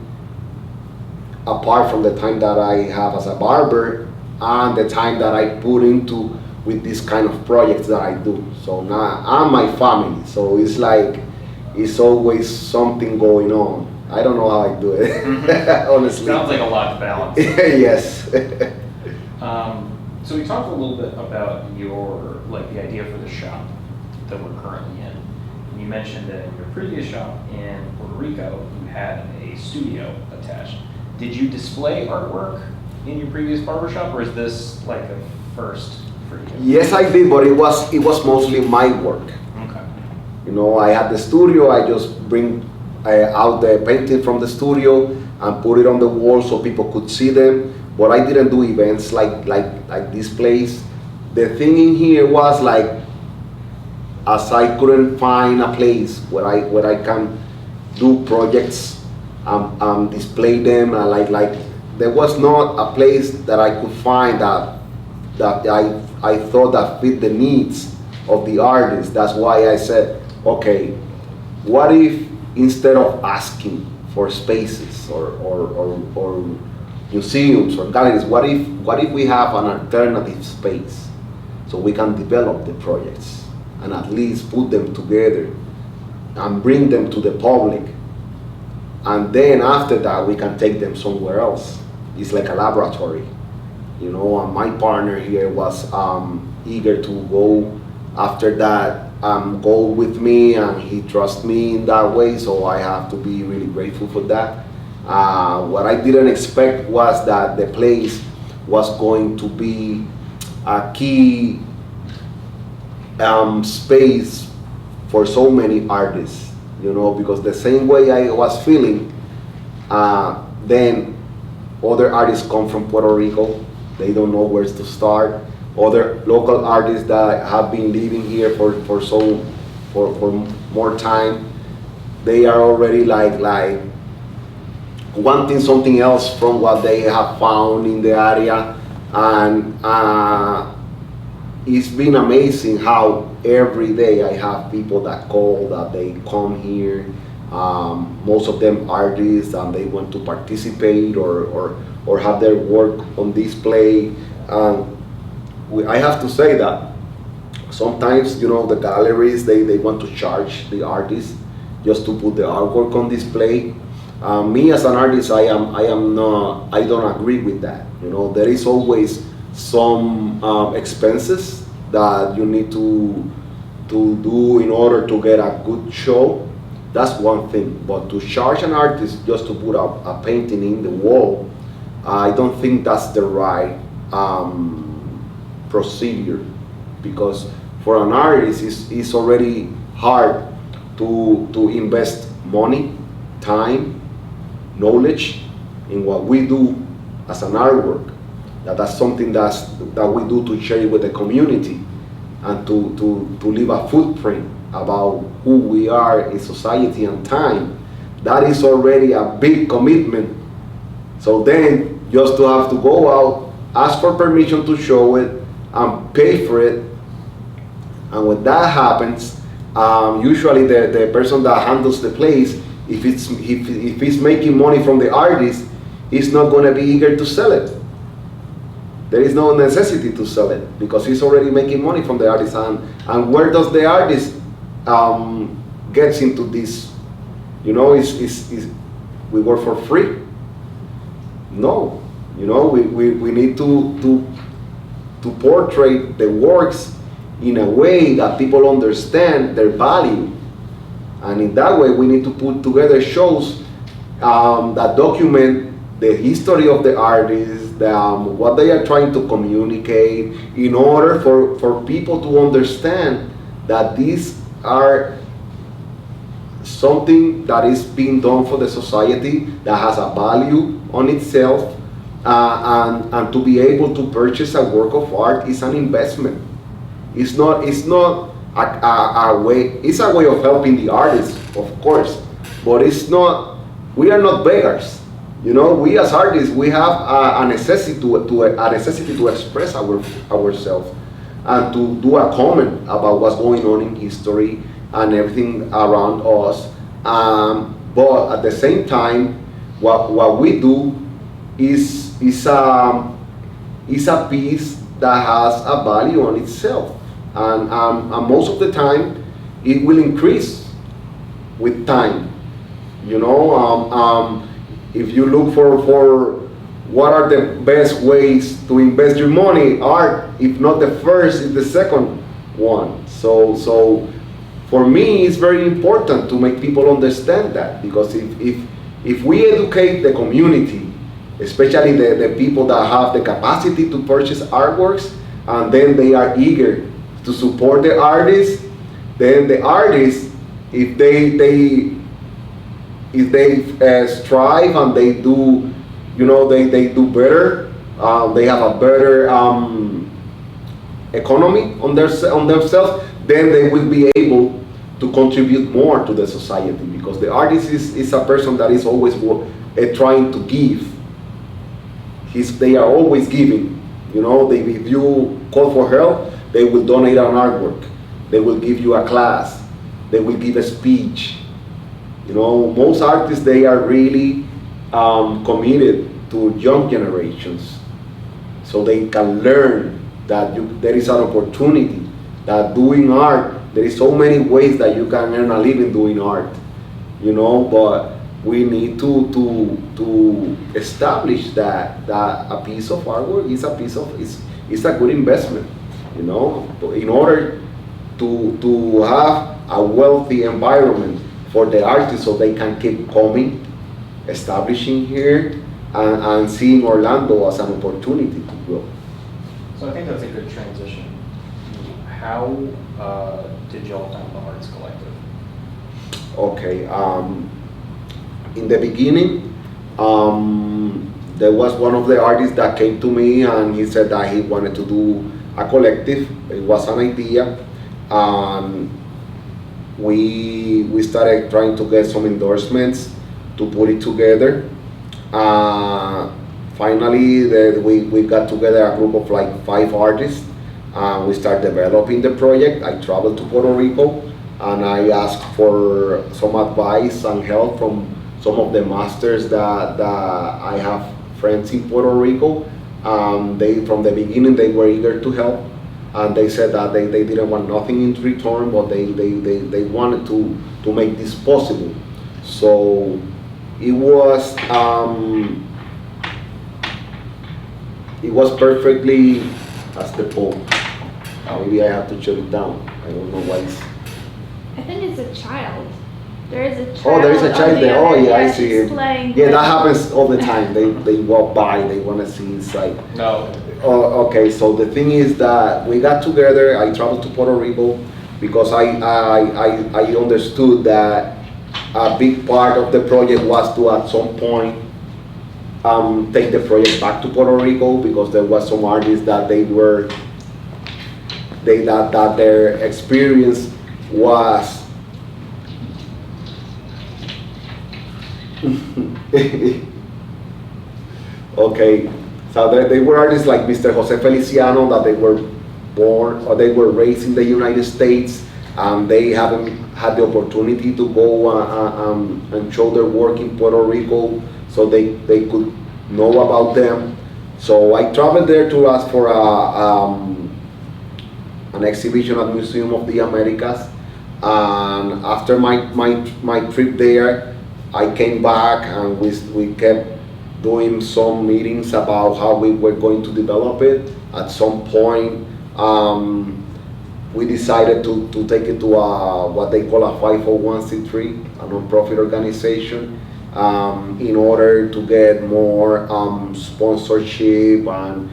apart from the time that I have as a barber and the time that I put into with this kind of projects that I do. So now I'm my family, so it's like it's always something going on. I don't know how I do it. Mm-hmm. Honestly. Sounds like a lot to balance. Yes. So we talked a little bit about the idea for the shop that we're currently in. And you mentioned that in your previous shop in Puerto Rico, you had a studio attached. Did you display artwork in your previous barbershop, or is this like a first for you? Yes, I did, but it was mostly my work. Okay. You know, I had the studio. I just bring out the painting from the studio and put it on the wall so people could see them. But I didn't do events like this place. The thing in here was like, as I couldn't find a place where I can do projects display them, like there was not a place that I could find that I thought that fit the needs of the artist. That's why I said, okay, what if instead of asking for spaces or museums or galleries, what if we have an alternative space so we can develop the projects and at least put them together and bring them to the public, and then after that we can take them somewhere else. It's like a laboratory, you know. And my partner here was eager to go after that go with me, and he trusts me in that way, so I have to be really grateful for that. What I didn't expect was that the place was going to be a key space for so many artists, you know, because the same way I was feeling, then other artists come from Puerto Rico, they don't know where to start. Other local artists that have been living here for more time, they are already like wanting something else from what they have found in the area. And it's been amazing how every day I have people that call, that they come here, most of them artists, and they want to participate or have their work on display. I have to say that sometimes, you know, the galleries, they want to charge the artists just to put the artwork on display. Me as an artist, I don't agree with that. You know, there is always some expenses that you need to do in order to get a good show. That's one thing. But to charge an artist just to put a painting in the wall, I don't think that's the right procedure, because for an artist it's already hard to invest money, time, knowledge in what we do as an artwork. That's something that we do to share it with the community and to leave a footprint about who we are in society and time. That is already a big commitment. So then just to have to go out, ask for permission to show it, and pay for it. And when that happens, usually the person that handles the place, if he's making money from the artist, he's not going to be eager to sell it. There is no necessity to sell it because he's already making money from the artist. And where does the artist gets into this? You know, we work for free? No. You know, we need to portray the works in a way that people understand their value. And in that way, we need to put together shows that document the history of the artist, what they are trying to communicate, in order for people to understand that these are something that is being done for the society, that has a value on itself, and to be able to purchase a work of art is an investment. It's not a way. It's a way of helping the artist, of course, but it's not. We are not beggars. You know, we as artists, we have a necessity to express ourselves and to do a comment about what's going on in history and everything around us. But at the same time, what we do is a piece that has a value on itself, and most of the time it will increase with time. You know, if you look for what are the best ways to invest your money, art, if not the first, is the second one. So for me, it's very important to make people understand that, because if we educate the community, especially the people that have the capacity to purchase artworks, and then they are eager to support the artists, then the artists, if they strive and they do, you know, they do better, they have a better economy on themselves, then they will be able to contribute more to the society, because the artist is a person that is always trying to give. They are always giving. You know, if you call for help, they will donate an artwork. they will give you a class, they will give a speech. You know, most artists, they are really committed to young generations, so they can learn that there is an opportunity, that doing art, there is so many ways that you can earn a living doing art, you know, but we need to establish that a piece of artwork is a good investment, you know, in order to have a wealthy environment for the artists, so they can keep coming, establishing here, and seeing Orlando as an opportunity to grow. So I think that's a good transition. How did y'all found the Arts Collective? Okay, in the beginning, there was one of the artists that came to me and he said that he wanted to do a collective. It was an idea. We started trying to get some endorsements to put it together. Finally, we got together a group of like 5 artists. We started developing the project. I traveled to Puerto Rico and I asked for some advice and help from some of the masters that I have friends in Puerto Rico. They, from the beginning, they were eager to help, and they said that they didn't want nothing in return, but they wanted to make this possible. So it was perfectly as the poem. Maybe I have to shut it down. I don't know why it's... I think it's a child. There is a child. Oh, there is a child there. Oh, yeah, I see she's it. playing Yeah, with- that happens all the time. They walk by, they want to see inside. No. Oh, okay, so the thing is that we got together. I traveled to Puerto Rico because I understood that a big part of the project was to, at some point, take the project back to Puerto Rico, because there was some artists that that their experience was okay, so they were artists like Mr. Jose Feliciano, that they were born or they were raised in the United States, and they haven't had the opportunity to go and show their work in Puerto Rico, so they could know about them. So I traveled there to ask for an exhibition at Museum of the Americas, and after my trip there, I came back and we kept doing some meetings about how we were going to develop it. At some point, we decided to take it to what they call a 501c3, a non-profit organization, in order to get more sponsorship, and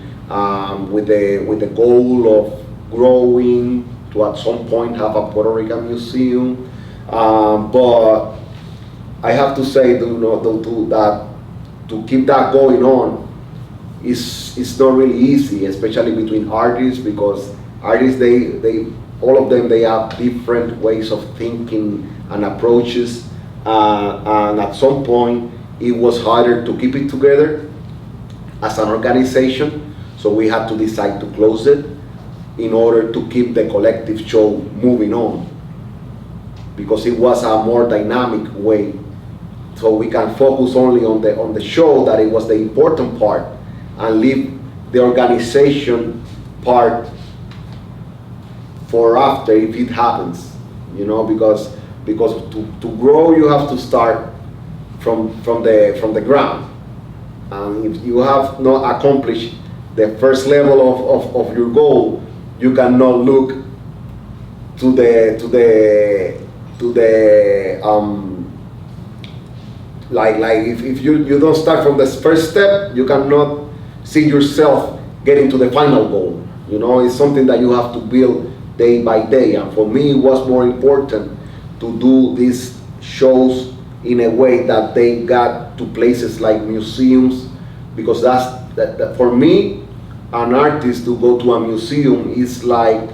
with the goal of growing to at some point have a Puerto Rican museum. But I have to say, that to keep that going on is not really easy, especially between artists, because artists, they all of them, they have different ways of thinking and approaches, and at some point it was harder to keep it together as an organization, so we had to decide to close it in order to keep the collective show moving on, because it was a more dynamic way, so we can focus only on the show, that it was the important part, and leave the organization part for after, if it happens, because to grow you have to start from the ground, and if you have not accomplished the first level of your goal, you cannot look to the like if you don't start from the first step, you cannot see yourself getting to the final goal. It's something that you have to build day by day, and for me it was more important to do these shows in a way that they got to places like museums, because that for me, an artist to go to a museum is like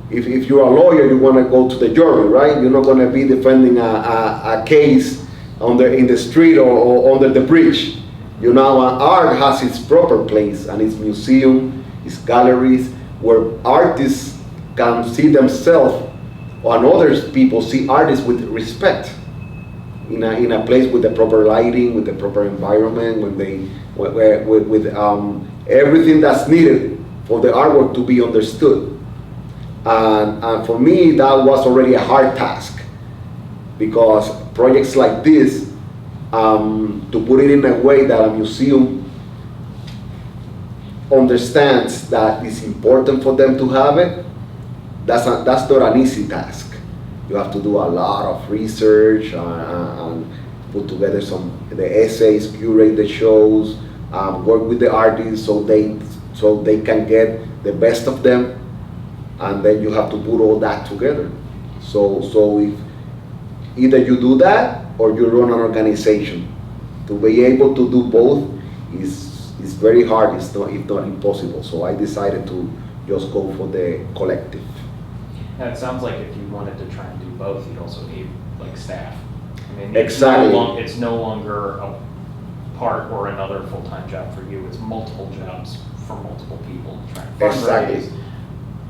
if you're a lawyer, you want to go to the jury, right? You're not going to be defending a case in the street or under the bridge. Art has its proper place, and its museum, its galleries, where artists can see themselves and other people see artists with respect in a place with the proper lighting, with the proper environment, when they with everything that's needed for the artwork to be understood. And for me, that was already a hard task, because projects like this, to put it in a way that a museum understands that it's important for them to have it, that's not an easy task. You have to do a lot of research and put together the essays, curate the shows, work with the artists so they can get the best of them, and then you have to put all that together. So if either you do that or you run an organization, to be able to do both is very hard, if not impossible. So I decided to just go for the collective. And it sounds like if you wanted to try and do both, you'd also need like staff. I mean, Exactly. It's no longer a part or another full-time job for you. It's multiple jobs for multiple people trying to Exactly. fundraise,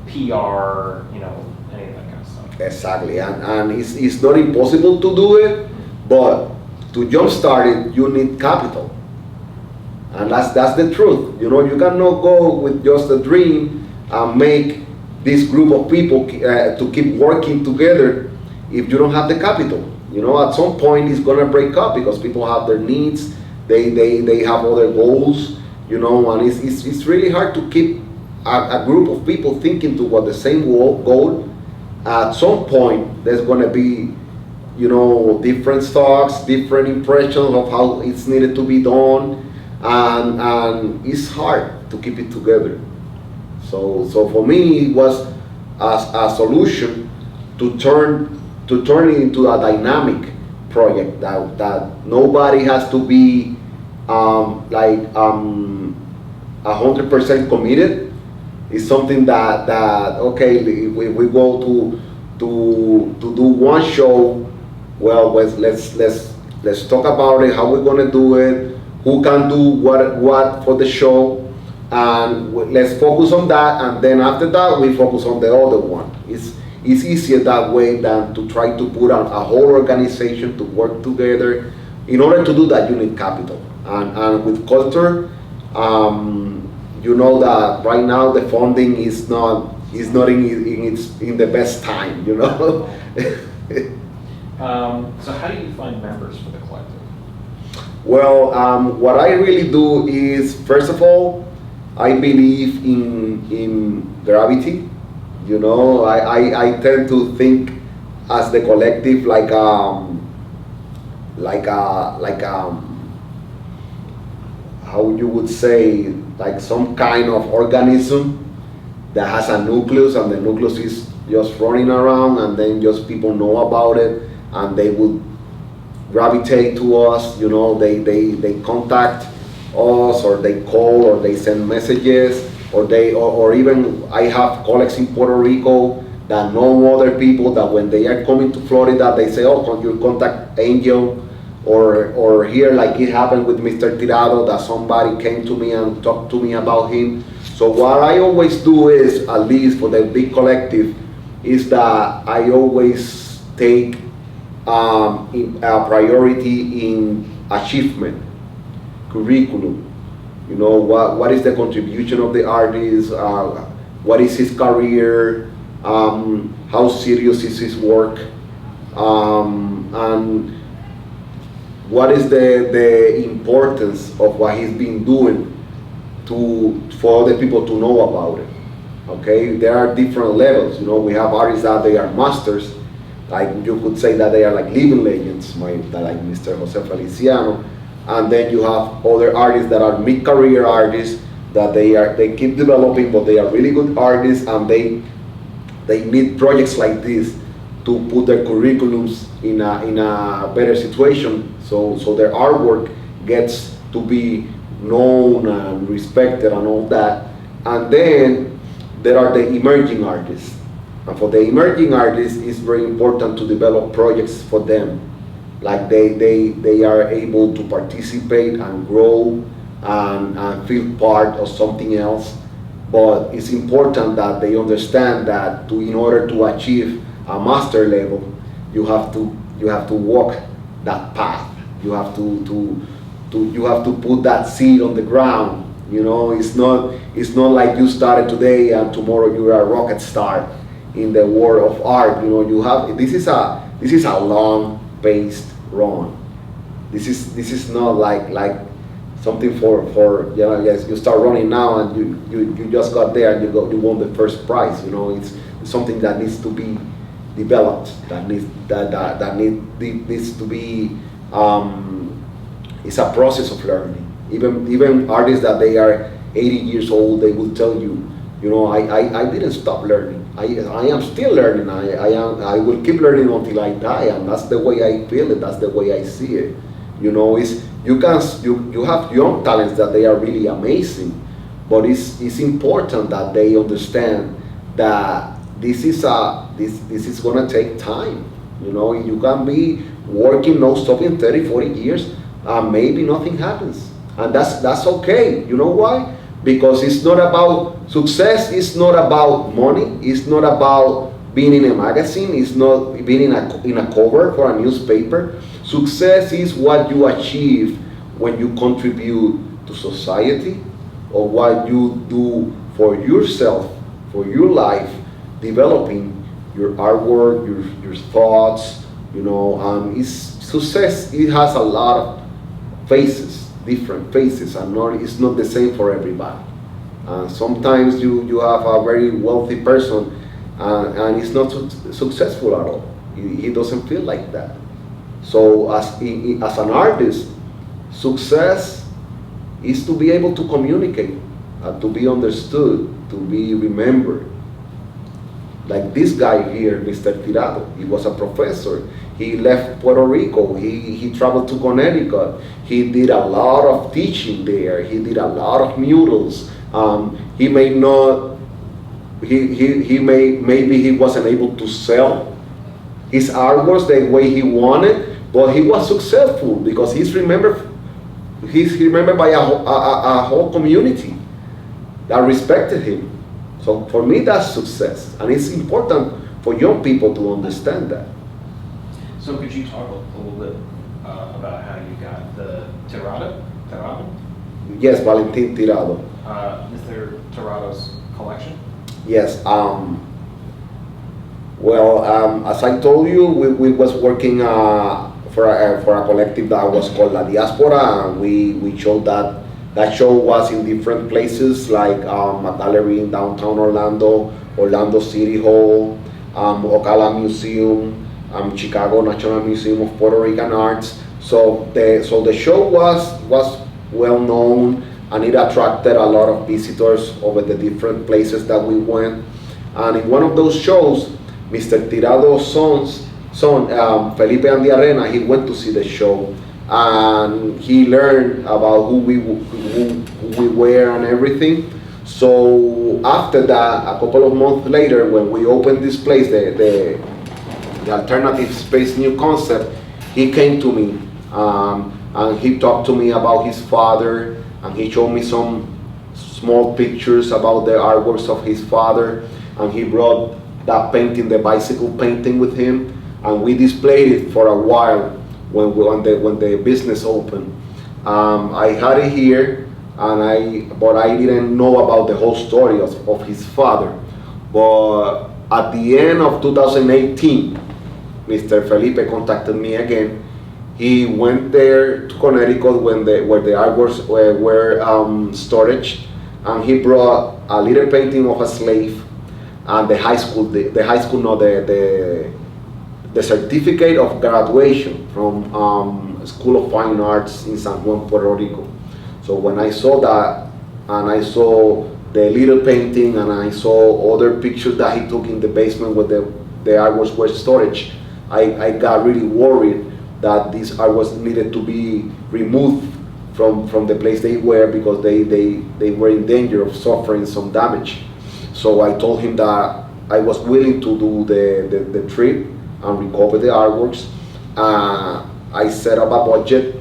PR, you know, any of that kind of stuff. Exactly, and it's not impossible to do it, but to jumpstart it, you need capital. And that's the truth. You know, you cannot go with just a dream and make this group of people to keep working together if you don't have the capital. You know, at some point it's gonna break up because people have their needs, they have other goals, you know, and it's really hard to keep a group of people thinking toward the same goal. At some point there's gonna be, you know, different thoughts, different impressions of how it's needed to be done, and it's hard to keep it together. So for me, it was a solution to turn it into a dynamic project that nobody has to be 100% committed. It's something that okay, if we go to do one show, well, let's talk about it, how we're gonna do it, who can do what for the show, and let's focus on that, and then after that we focus on the other one. It's easier that way than to try to put a whole organization to work together. In order to do that, you need capital, and with culture, you know that right now the funding is not in the best time, you know. So how do you find members for the collective? Well, what I really do is, first of all, I believe in gravity. You know, I tend to think as the collective like how you would say, like some kind of organism that has a nucleus, and the nucleus is just running around, and then just people know about it, and they would gravitate to us. You know, they contact us, or they call, or they send messages, or even I have colleagues in Puerto Rico that know other people that when they are coming to Florida, they say, oh, can you contact Angel? Or here, like it happened with Mr. Tirrado, that somebody came to me and talked to me about him. So what I always do is, at least for the big collective, is that I always take a priority in achievement, curriculum. You know, what is the contribution of the artist, what is his career, how serious is his work, and what is the importance of what he's been doing for other people to know about it. Okay, there are different levels. You know, we have artists that they are masters, like you could say that they are like living legends, like Mr. Jose Feliciano, and then you have other artists that are mid-career artists that they keep developing, but they are really good artists, and they need projects like this to put their curriculums in a better situation, so their artwork gets to be known and respected and all that. And then there are the emerging artists. And for the emerging artists, it's very important to develop projects for them. Like they are able to participate and grow and feel part of something else. But it's important that they understand that in order to achieve a master level, you have to walk that path. You have you have to put that seed on the ground. It's not like you started today and tomorrow you're a rocket star in the world of art. You have this is a long paced run. This is not like something for yes, you start running now and you just got there and you won the first prize. It's something that needs to be developed, that needs to be it's a process of learning. Even artists that they are 80 years old, they will tell you, I didn't stop learning. I am still learning. I will keep learning until I die, and that's the way I feel it. That's the way I see it. You have young talents that they are really amazing, but it's important that they understand that this is gonna take time. You can be working non-stop in 30, 40 years, and maybe nothing happens, and that's okay. You know why? Because it's not about success. It's not about money. It's not about being in a magazine. It's not being in a cover for a newspaper. Success is what you achieve when you contribute to society, or what you do for yourself, for your life, developing your artwork, your thoughts. Success. It has a lot of faces, different faces, and it's not the same for everybody. Sometimes you have a very wealthy person, and he's not successful at all. He doesn't feel like that. So as an artist, success is to be able to communicate, to be understood, to be remembered. Like this guy here, Mr. Tirrado, he was a professor. He left Puerto Rico. He traveled to Connecticut. He did a lot of teaching there. He did a lot of murals. He may not. Maybe he wasn't able to sell his artworks the way he wanted, but he was successful because he's remembered. He's remembered by a whole community that respected him. So for me, that's success, and it's important for young people to understand that. So could you talk a little bit about how you got the Tirrado? Yes, Valentin Tirrado. Mr. Tirrado's collection? Yes. As I told you, we was working for a collective that was called La Diaspora, and we showed that show was in different places, like a gallery in downtown Orlando City Hall, Ocala Museum, Chicago National Museum of Puerto Rican Arts. So the show was well known, and it attracted a lot of visitors over the different places that we went. And in one of those shows, Mr. Tirrado's son, Felipe Andiarena, he went to see the show, and he learned about who we were and everything. So after that, a couple of months later, when we opened this place, the alternative space new concept, he came to me, and he talked to me about his father, and he showed me some small pictures about the artworks of his father, and he brought that painting, the bicycle painting, with him, and we displayed it for a while when the business opened. I had it here, but I didn't know about the whole story of his father. But at the end of 2018, Mr. Felipe contacted me again. He went there to Connecticut where the artworks were storage, and he brought a little painting of a slave, and the certificate of graduation from School of Fine Arts in San Juan, Puerto Rico. So when I saw that, and I saw the little painting, and I saw other pictures that he took in the basement where the artworks were storage, I got really worried that these artworks needed to be removed from the place they were, because they were in danger of suffering some damage. So I told him that I was willing to do the trip and recover the artworks. I set up a budget,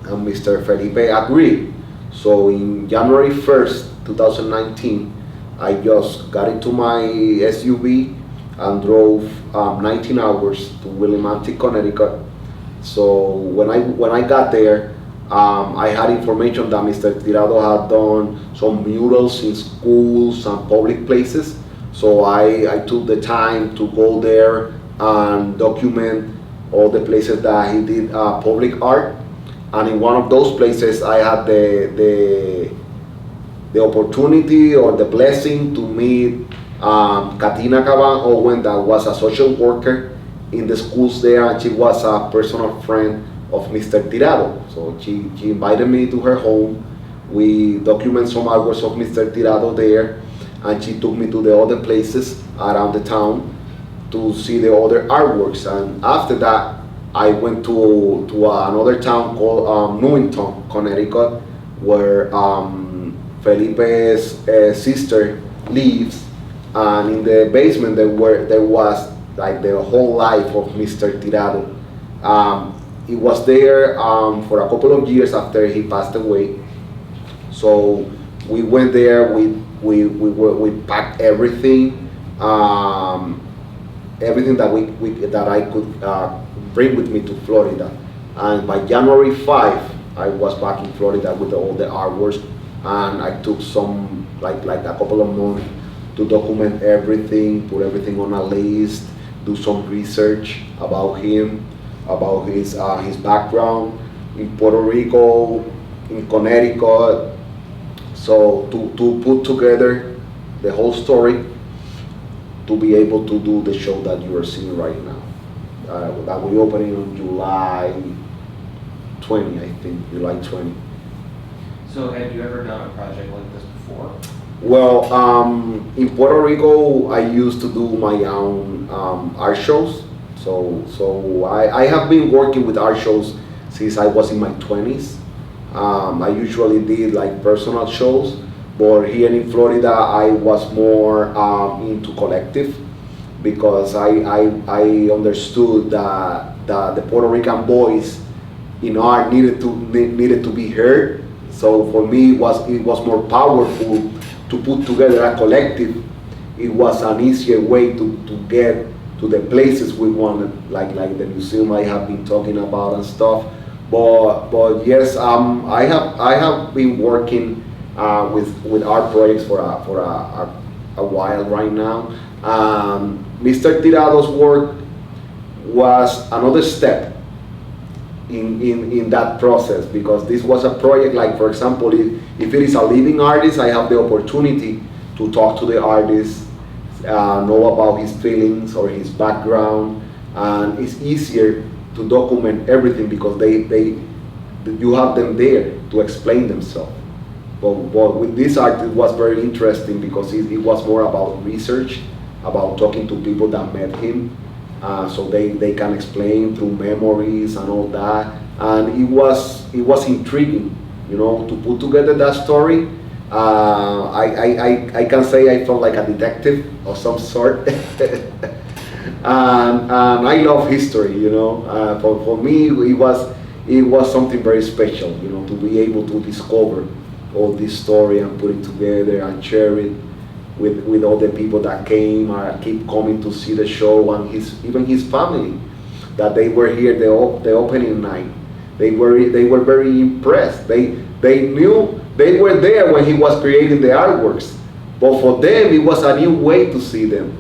and Mr. Felipe agreed. So in January 1st, 2019, I just got into my SUV and drove 19 hours to Willimantic, Connecticut. So when I got there, I had information that Mr. Tirrado had done some murals in schools and public places. So I took the time to go there and document all the places that he did public art. And in one of those places, I had the opportunity or the blessing to meet Katina Caban Owen, that was a social worker in the schools there, and she was a personal friend of Mr. Tirrado. So she invited me to her home. We document some artworks of Mr. Tirrado there, and she took me to the other places around the town to see the other artworks. And after that, I went to another town called Newington, Connecticut, where Felipe's sister lives, and in the basement there was like the whole life of Mr. Tirrado. He was there for a couple of years after he passed away. So we went there. We packed everything, everything that I could bring with me to Florida. And by January 5, I was back in Florida with all the artworks, and I took some like a couple of months to document everything, put everything on a list, do some research about him, about his background in Puerto Rico, in Connecticut. So to put together the whole story, to be able to do the show that you are seeing right now. That will be opening on July 20, I think, July 20. So have you ever done a project like this before? Well, in Puerto Rico, I used to do my own art shows. So I have been working with art shows since I was in my 20s. I usually did like personal shows, but here in Florida, I was more into collective, because I understood that the Puerto Rican voice in art needed to be heard. So for me, it was more powerful to put together a collective. It was an easier way to get to the places we wanted, like the museum I have been talking about and stuff. But yes, I have been working with art projects for a while right now. Mr. Tirrado's work was another step in that process, because this was a project, like for example, if it is a living artist, I have the opportunity to talk to the artist, know about his feelings or his background, and it's easier to document everything because you have them there to explain themselves. But with this art, it was very interesting because it was more about research, about talking to people that met him, so they can explain through memories and all that. And it was intriguing, to put together that story. I can say I felt like a detective of some sort. And I love history, for me it was something very special, to be able to discover all this story and put it together and share it with all the people that came or keep coming to see the show, and even his family, that they were here the opening night. They were very impressed. They knew they were there when he was creating the artworks, but for them it was a new way to see them.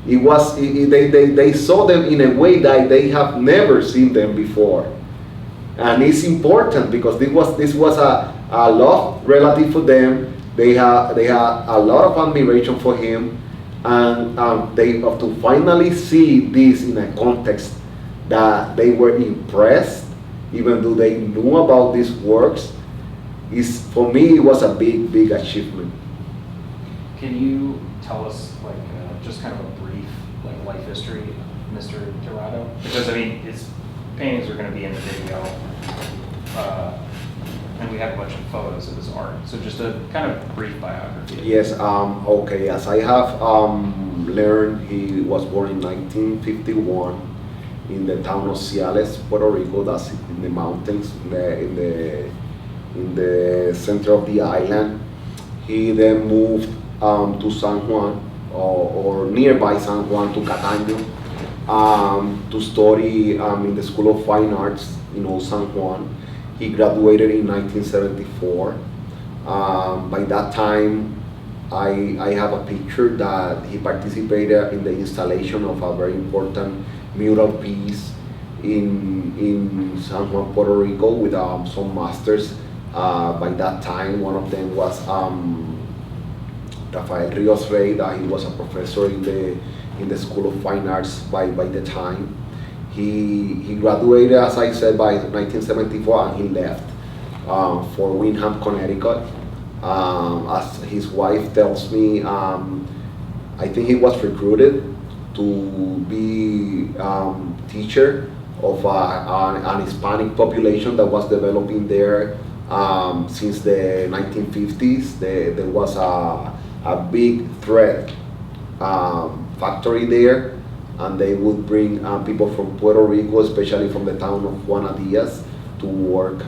They saw them in a way that they have never seen them before, and it's important because this was a love relative for them. They had a lot of admiration for him, and they have to finally see this in a context that they were impressed, even though they knew about these works. For me, it was a big achievement. Can you tell us just kind of a brief life history of Mr. Tirrado? Because his paintings are going to be in the video. And we have a bunch of photos of his art. So just a kind of brief biography. Yes, okay, as I have learned, he was born in 1951 in the town of Ciales, Puerto Rico. That's in the mountains, in the center of the island. He then moved to San Juan or nearby San Juan to Cataño to study in the School of Fine Arts in Old San Juan. He graduated in 1974. By that time, I have a picture that he participated in the installation of a very important mural piece in San Juan, Puerto Rico, with some masters. By that time, one of them was Rafael Rios Rey, that he was a professor in the School of Fine Arts by the time. He graduated, as I said, by 1974, and he left for Windham, Connecticut. As his wife tells me, I think he was recruited to be teacher of an Hispanic population that was developing there since the 1950s. There was a big thread factory there, and they would bring people from Puerto Rico, especially from the town of Juana Diaz, to work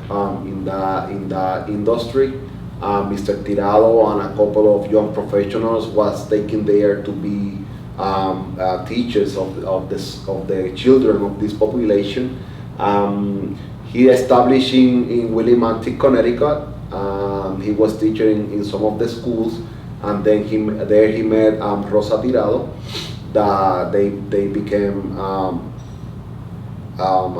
in the industry. Mr. Tirrado and a couple of young professionals was taken there to be teachers of the children of this population. He established in Willimantic, Connecticut. He was teaching in some of the schools, and then he met Rosa Tirrado. That they became a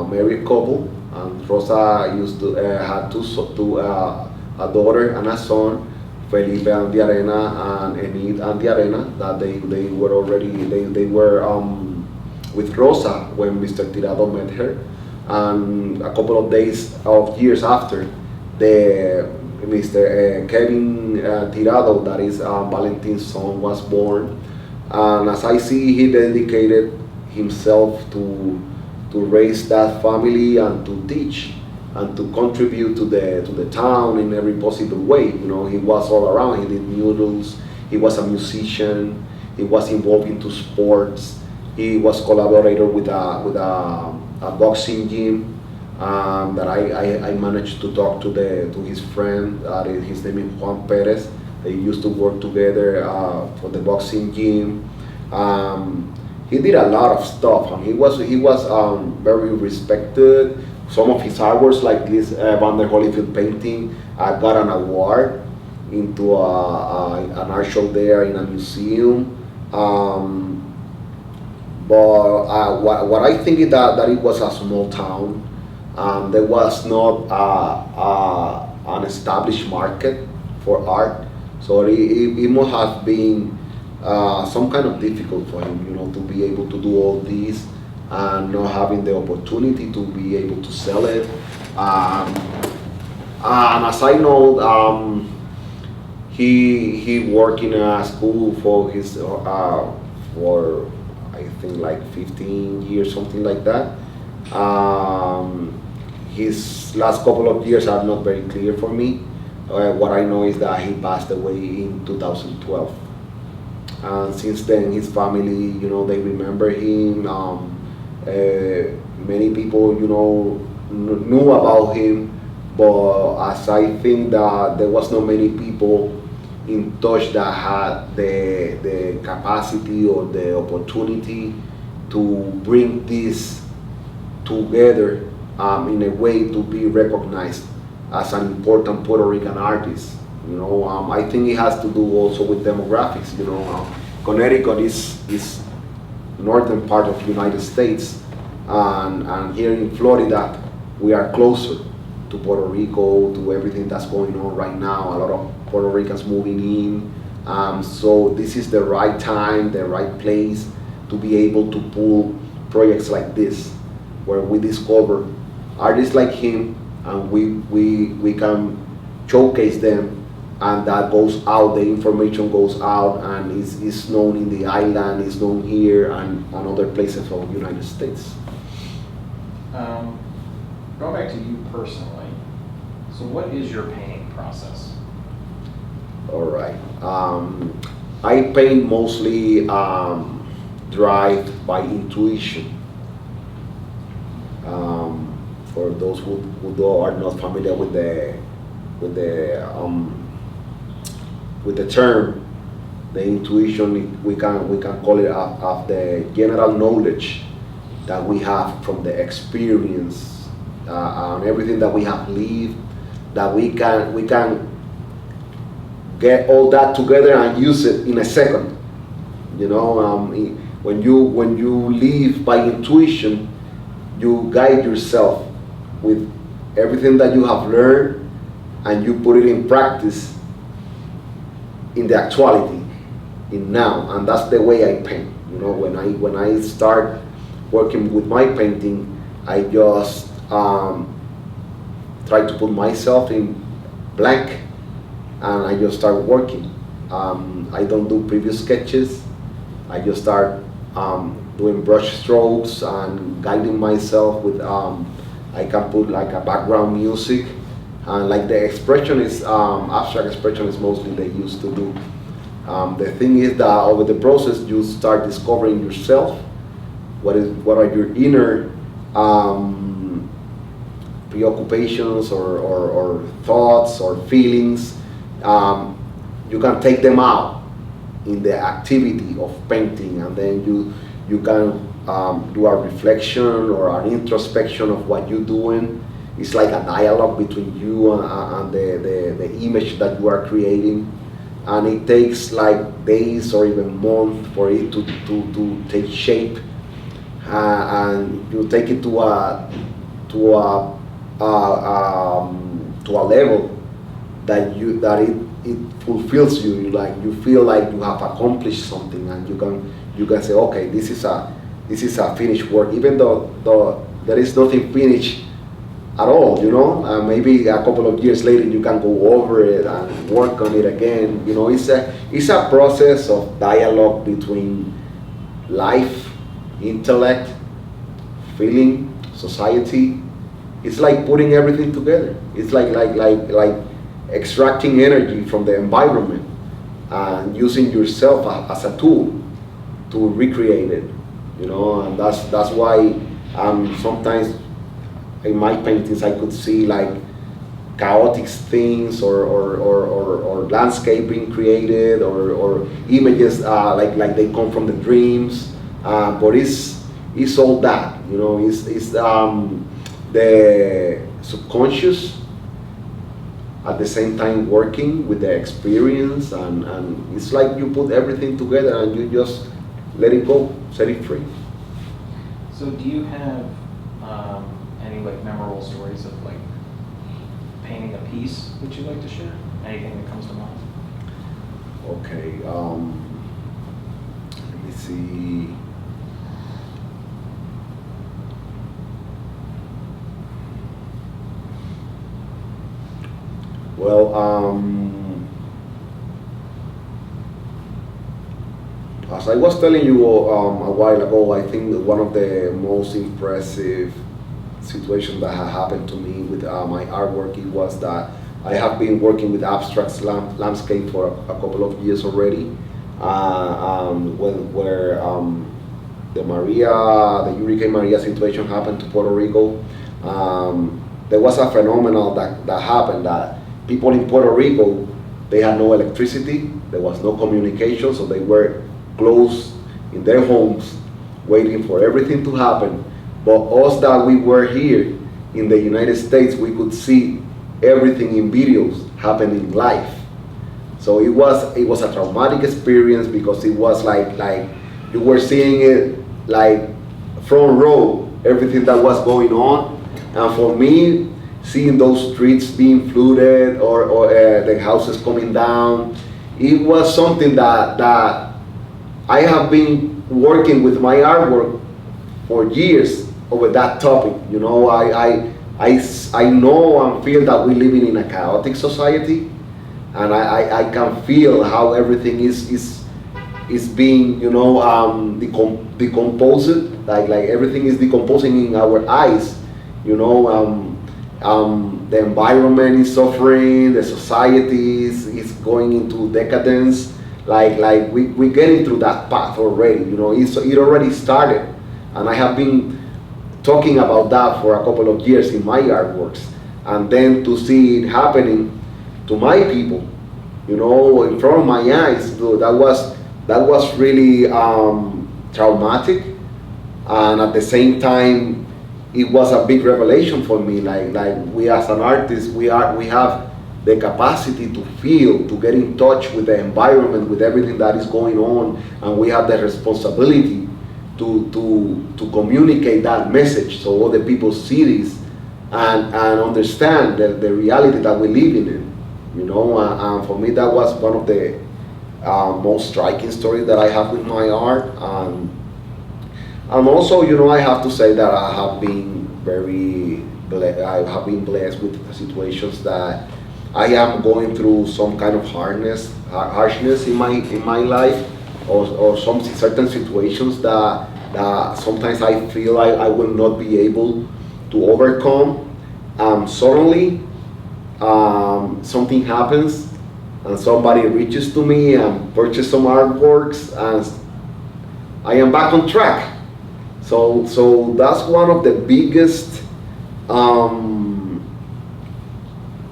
married couple, and Rosa used to had a daughter and a son, Felipe Andiarena and Enid Andiarena. That they were already they were with Rosa when Mr. Tirrado met her, and a couple of years after, the Mr. Kevin Tirrado, that is Valentin's son, was born. And as I see, he dedicated himself to raise that family and to teach and to contribute to the town in every possible way. You know, he was all around. He did murals. He was a musician. He was involved into sports. He was collaborator with a boxing gym that I managed to talk to his friend. His name is Juan Perez. They used to work together for the boxing gym. He did a lot of stuff, and he was very respected. Some of his artworks, like this Van der Holyfield painting, got an award into an art show there in a museum. But what I think is that it was a small town. There was not an established market for art, so it must have been some kind of difficult for him, to be able to do all this and not having the opportunity to be able to sell it. And as I know, he worked in a school for for I think like 15 years, something like that. His last couple of years are not very clear for me. What I know is that he passed away in 2012. And since then, his family, they remember him. Many people, knew about him, but as I think that there was not many people in touch that had the capacity or the opportunity to bring this together in a way to be recognized as an important Puerto Rican artist. I think it has to do also with demographics. Connecticut is northern part of the United States, and here in Florida, we are closer to Puerto Rico, to everything that's going on right now. A lot of Puerto Ricans moving in. So this is the right time, the right place to be able to pull projects like this, where we discover artists like him, and we can showcase them, and that goes out, the information goes out, and is known in the island, is known here and other places of the United States. Going back to you personally, so what is your painting process? All right. I paint mostly drive by intuition. For those who are not familiar with with the term, the intuition, we can call it of the general knowledge that we have from the experience and everything that we have lived, that we can get all that together and use it in a second. You know, when you live by intuition, you guide yourself with everything that you have learned, and you put it in practice in the actuality, in now. And that's the way I paint. You know, when I start working with my painting, I just try to put myself in blank, and I just start working. I don't do previous sketches. I just start doing brush strokes and guiding myself with, I can put like a background music, and like the expression is, abstract expression is mostly they used to do. The thing is that over the process you start discovering yourself, what are your inner preoccupations or thoughts or feelings. You can take them out in the activity of painting, and then you can do a reflection or an introspection of what you're doing. It's like a dialogue between you and the image that you are creating, and it takes like days or even months for it to take shape, and you take it to a level that it fulfills you. You feel like you have accomplished something, and you can say, okay, this is a finished work, even though there is nothing finished at all. You know, maybe a couple of years later you can go over it and work on it again. You know, it's a process of dialogue between life, intellect, feeling, society. It's like putting everything together. It's like extracting energy from the environment and using yourself as a tool to recreate it. You know, and that's why sometimes in my paintings I could see like chaotic things or landscape being created or images like they come from the dreams, but it's all that, you know. It's the subconscious at the same time working with the experience, and it's like you put everything together and you just let it go, set it free. So do you have any like memorable stories of like painting a piece that you'd like to share? Anything that comes to mind? Okay, let me see. Well, as I was telling you a while ago, I think one of the most impressive situations that had happened to me with my artwork, it was that I have been working with abstract landscape for a couple of years already, where the Hurricane Maria situation happened to Puerto Rico. There was a phenomenon that happened, that people in Puerto Rico, they had no electricity, there was no communication, so they were closed in their homes waiting for everything to happen. But us that we were here in the United States, we could see everything in videos happening live. So it was a traumatic experience, because it was like you were seeing it like front row, everything that was going on. And for me, seeing those streets being flooded or the houses coming down, it was something that I have been working with my artwork for years over that topic. You know, I know and feel that we're living in a chaotic society, and I can feel how everything is being, you know, decomposed, like everything is decomposing in our eyes. You know, the environment is suffering, the society is going into decadence. Like we're getting through that path already. You know, it already started, and I have been talking about that for a couple of years in my artworks. And then to see it happening to my people, in front of my eyes. Dude, that was really traumatic, and at the same time, it was a big revelation for me. Like we as an artist, we have the capacity to feel, to get in touch with the environment, with everything that is going on, and we have the responsibility to communicate that message so other people see this and understand the reality that we live in. And for me, that was one of the most striking stories that I have with my art. And also, I have to say that I have been I have been blessed with situations that I am going through some kind of harshness in my life, or some certain situations that sometimes I feel I will not be able to overcome. Suddenly, something happens, and somebody reaches to me and purchases some artworks, and I am back on track. So that's one of the biggest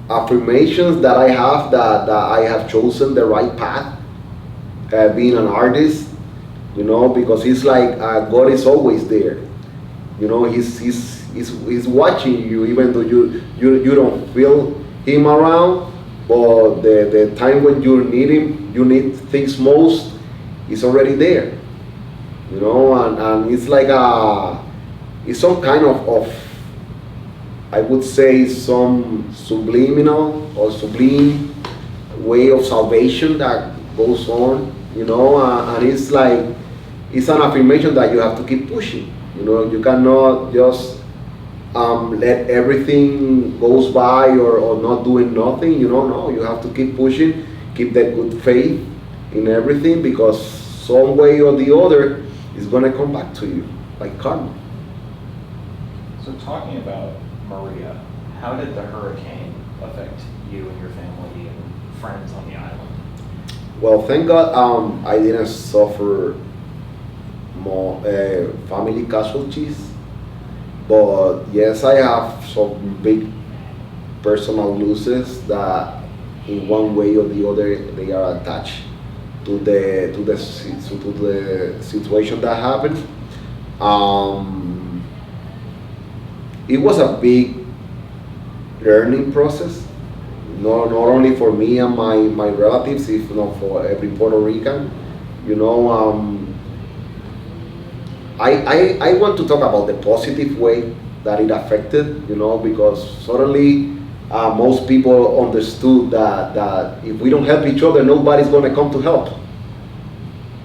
affirmations that I have, that I have chosen the right path, being an artist, because it's like God is always there. He's watching you, even though you don't feel Him around, but the time when you need Him, you need things most, He's already there. And it's like it's some kind of I would say some subliminal or sublime way of salvation that goes on, and it's like, it's an affirmation that you have to keep pushing. You cannot just let everything goes by, or not doing nothing. No, you have to keep pushing, keep that good faith in everything, because some way or the other is going to come back to you, like karma. So talking about Maria, how did the hurricane affect you and your family and friends on the island? Well, thank God I didn't suffer more family casualties, but yes, I have some big personal losses that in one way or the other they are attached to the situation that happened. It was a big learning process, not only for me and my relatives, if not for every Puerto Rican. I want to talk about the positive way that it affected, because suddenly most people understood that if we don't help each other, nobody's going to come to help.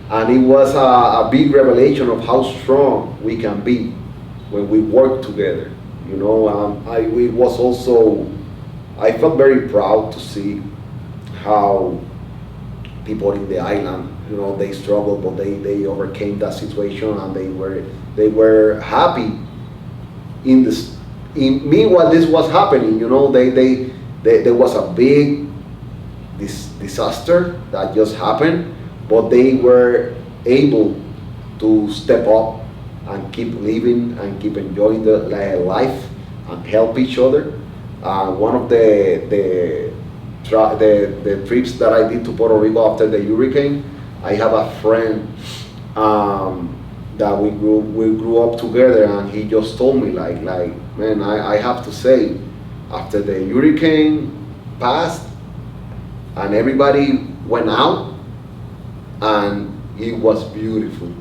And it was a big revelation of how strong we can be when we work together. I felt very proud to see how people in the island, they struggled, but they overcame that situation, and they were happy in this. Meanwhile, this was happening. There was a big disaster that just happened, but they were able to step up and keep living and keep enjoying the life and help each other. One of the trips that I did to Puerto Rico after the hurricane, I have a friend that we grew up together, and he just told me like man, I have to say, after the hurricane passed and everybody went out, and it was beautiful.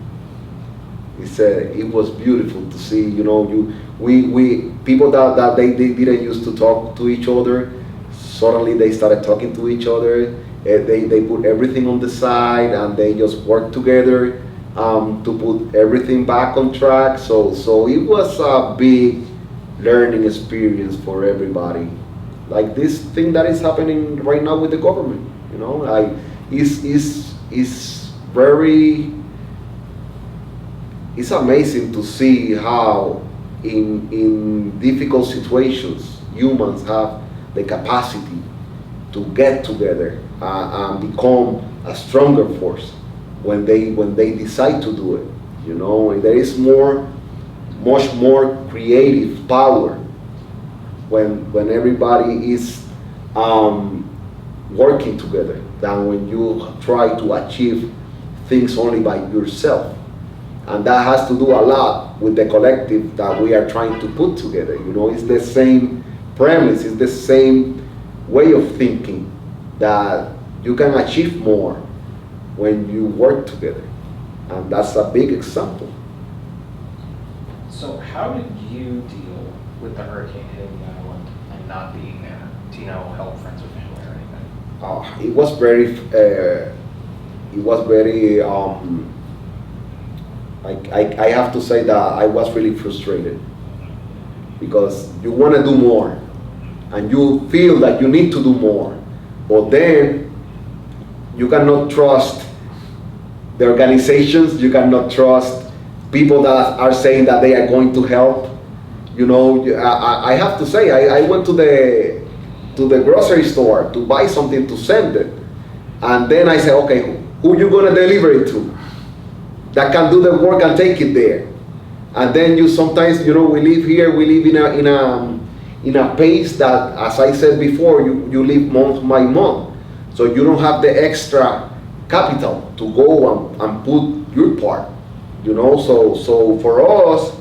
He said it was beautiful to see, we people that they didn't used to talk to each other, suddenly they started talking to each other. They put everything on the side, and they just worked together to put everything back on track. So it was a big learning experience for everybody. Like this thing that is happening right now with the government, like is very. It's amazing to see how in difficult situations humans have the capacity to get together and become a stronger force when they decide to do it. And there is much more creative power when everybody is working together than when you try to achieve things only by yourself. And that has to do a lot with the collective that we are trying to put together. You know, it's the same premise, it's the same way of thinking that you can achieve more when you work together. And that's a big example. So how did you deal with the hurricane hitting the island and not being there? Do you know, help friends or family or anything? It was very, I have to say that I was really frustrated because you want to do more and you feel that you need to do more, but then you cannot trust the organizations, you cannot trust people that are saying that they are going to help. You know, I have to say, I went to the grocery store to buy something to send it, and then I said, okay, who you gonna deliver it to that can do the work and take it there? And then you sometimes, you know, we live here, we live in a pace that, as I said before, you live month by month, so you don't have the extra capital to go and put your part, you know. So for us,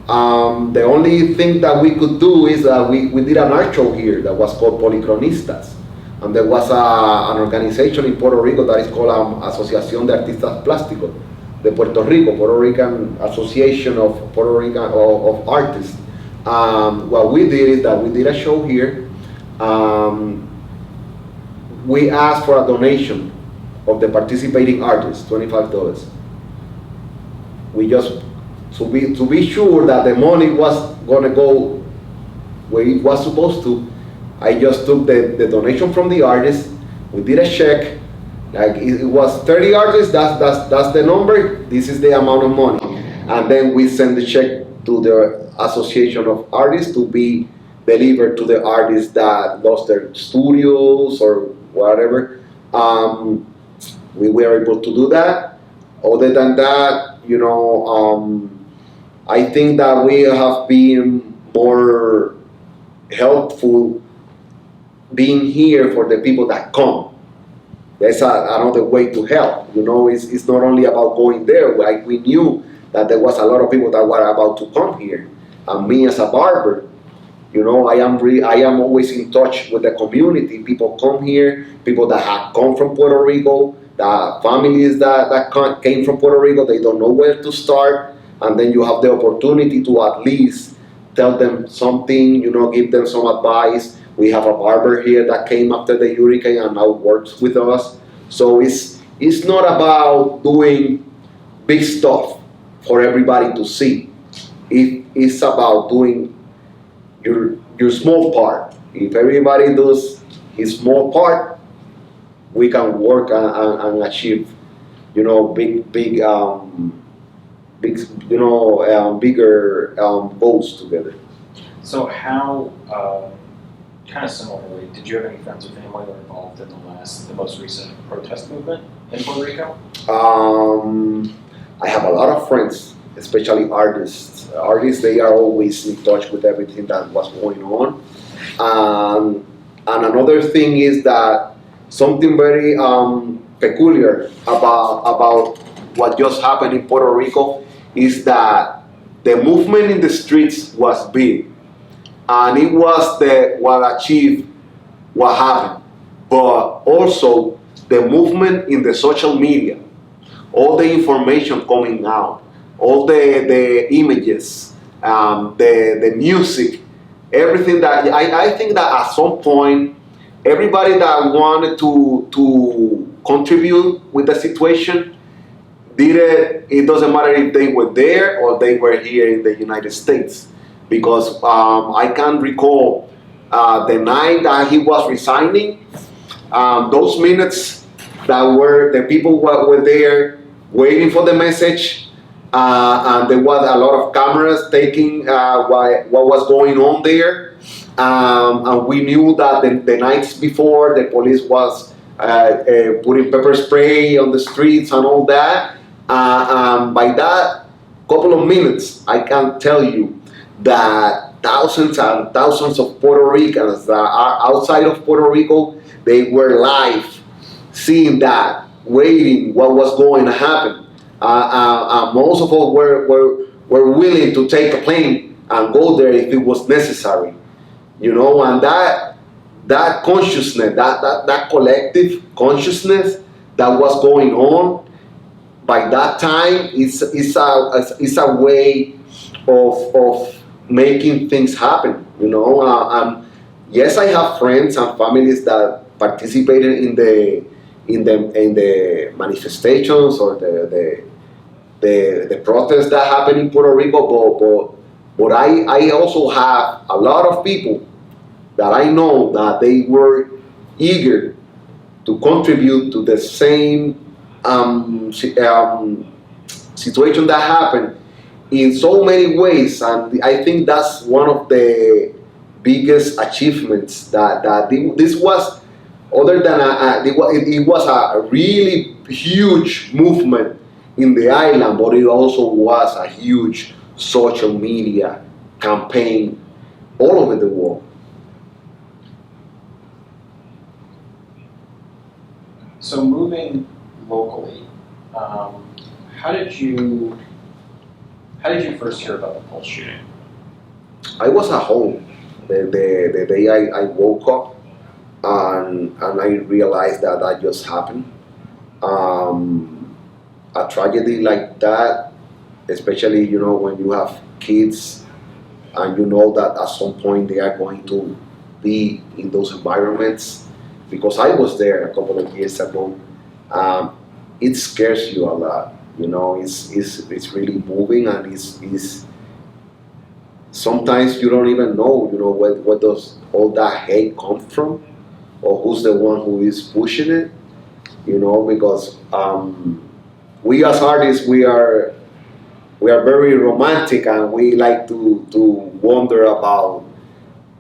the only thing that we could do is we did an art show here that was called Policronistas, and there was an organization in Puerto Rico that is called Asociación de Artistas Plásticos de Puerto Rico, Puerto Rican Association of Puerto Rican of Artists. What we did is that we did a show here. We asked for a donation of the participating artists, $25. We just to be sure that the money was gonna go where it was supposed to. I just took the donation from the artists. We did a check, like it was 30 artists. That's the number. This is the amount of money, and then we send the check to the Association of Artists to be delivered to the artists that lost their studios or whatever. We were able to do that. Other than that, you know, I think that we have been more helpful being here for the people that come. That's another way to help. You know, it's not only about going there. Like we knew that there was a lot of people that were about to come here. And me as a barber, you know, I am always in touch with the community. People come here, people that have come from Puerto Rico, the families that came from Puerto Rico, they don't know where to start. And then you have the opportunity to at least tell them something, you know, give them some advice. We have a barber here that came after the hurricane and now works with us. So it's not about doing big stuff for everybody to see. It's about doing your small part. If everybody does his small part, we can work and achieve, you know, bigger goals together. So how, kind of similarly, did you have any friends or family that were involved in the most recent protest movement in Puerto Rico? I have a lot of friends, especially artists. Artists, they are always in touch with everything that was going on. And another thing is that something very peculiar about what just happened in Puerto Rico is that the movement in the streets was big, and it was what achieved what happened. But also the movement in the social media, all the information coming out, all the images, the music, everything that I think that at some point everybody that wanted to contribute with the situation did it. It doesn't matter if they were there or they were here in the United States, because I can recall the night that he was resigning, those minutes that were the people were there waiting for the message, and there was a lot of cameras taking what was going on there, and we knew that the nights before the police was putting pepper spray on the streets and all that. By that couple of minutes, I can tell you that thousands and thousands of Puerto Ricans that are outside of Puerto Rico, they were live, seeing that, waiting what was going to happen. Most of us were willing to take a plane and go there if it was necessary, and that consciousness, that collective consciousness that was going on by that time is a way of making things happen. Yes, I have friends and families that participated in the manifestations or the protests that happened in Puerto Rico, but I also have a lot of people that I know that they were eager to contribute to the same situation that happened in so many ways, and I think that's one of the biggest achievements that this was. Other than it was a really huge movement in the island, but it also was a huge social media campaign all over the world. So moving locally, how did you first hear about the Pulse shooting? I was at home the day I woke up, and I realized that just happened. A tragedy like that, especially when you have kids and you know that at some point they are going to be in those environments. Because I was there a couple of years ago, it scares you a lot. It's really moving, and it's sometimes you don't even know where does all that hate come from, or who's the one who is pushing it. Because we as artists, we are very romantic, and we like to wonder about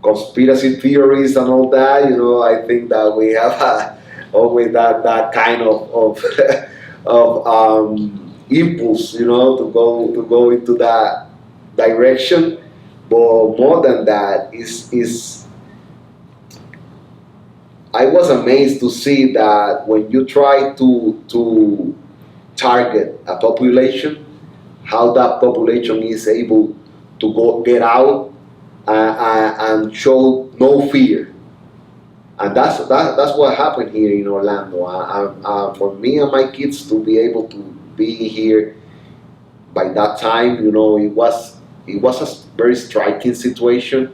conspiracy theories and all that. I think that we have always that kind of of impulse, to go into that direction. But more than that, is I was amazed to see that when you try to target a population, how that population is able to get out and show no fear. And that's what happened here in Orlando. For me and my kids to be able to be here by that time, it was a very striking situation,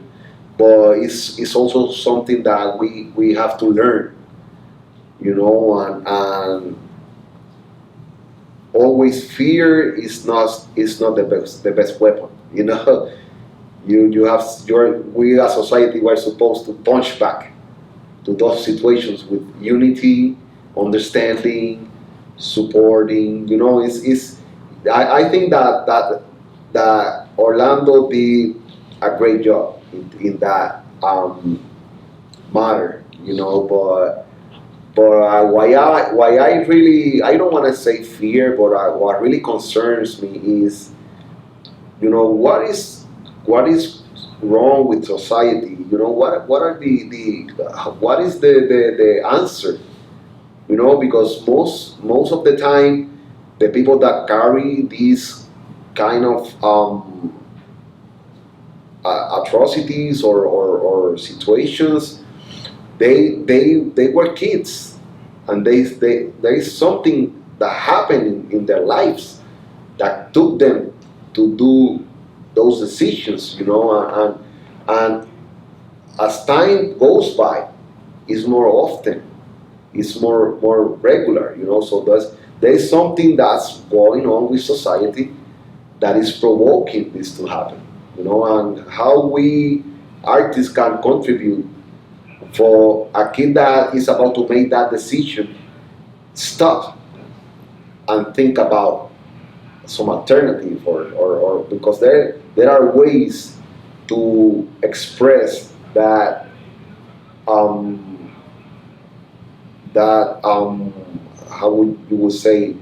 but it's also something that we have to learn, and always fear is not the best weapon. We as society were supposed to punch back to those situations with unity, understanding, supporting. I think that Orlando did a great job in that matter. But why I really, I don't want to say fear, but what really concerns me is, what is wrong with society. What are what is the answer? Because most of the time, the people that carry these kind of atrocities or situations, they were kids, and there is something that happened in their lives that took them to do those decisions, and as time goes by, it's more often, it's more regular, So there's something that's going on with society that is provoking this to happen, and how we artists can contribute for a kid that is about to make that decision, stop and think about some alternative, or because there are ways to express that how you would say,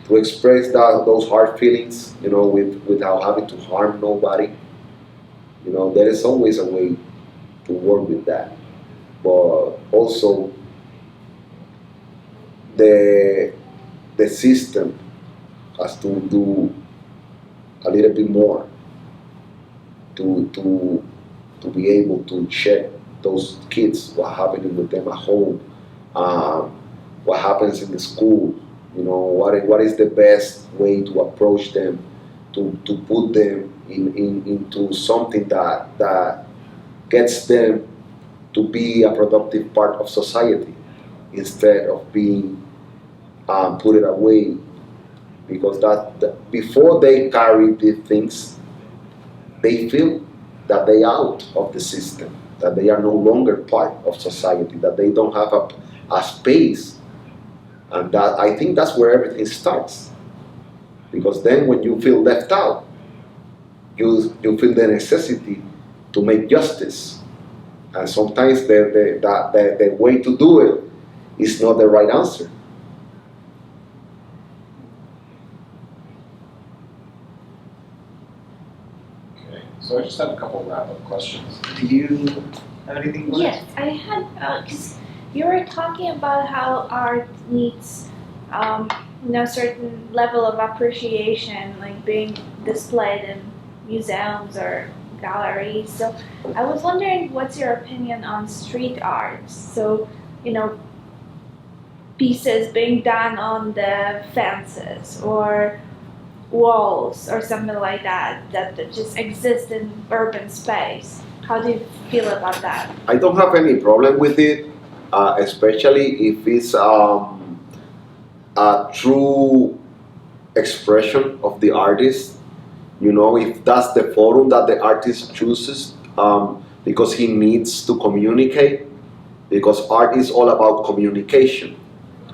to express those hard feelings, without having to harm nobody. There is always a way to work with that, but also the the system has to do a little bit more to be able to check those kids, what happening with them at home, um, what happens in the school. What is the best way to approach them, to put them into something that gets them to be a productive part of society instead of being put it away, because before they carry these things, they feel that they out of the system, that they are no longer part of society, that they don't have a space, and that I think that's where everything starts. Because then, when you feel left out, you feel the necessity to make justice, and sometimes the way to do it is not the right answer. Okay, so I just have a couple wrap-up questions. Do you have anything? Glenn? Yes, I had, because you were talking about how art needs, certain level of appreciation, like being displayed in museums or galleries. So I was wondering, what's your opinion on street art? So, pieces being done on the fences or walls or something like that just exist in urban space. How do you feel about that? I don't have any problem with it, especially if it's a true expression of the artist. If that's the forum that the artist chooses, because he needs to communicate, because art is all about communication.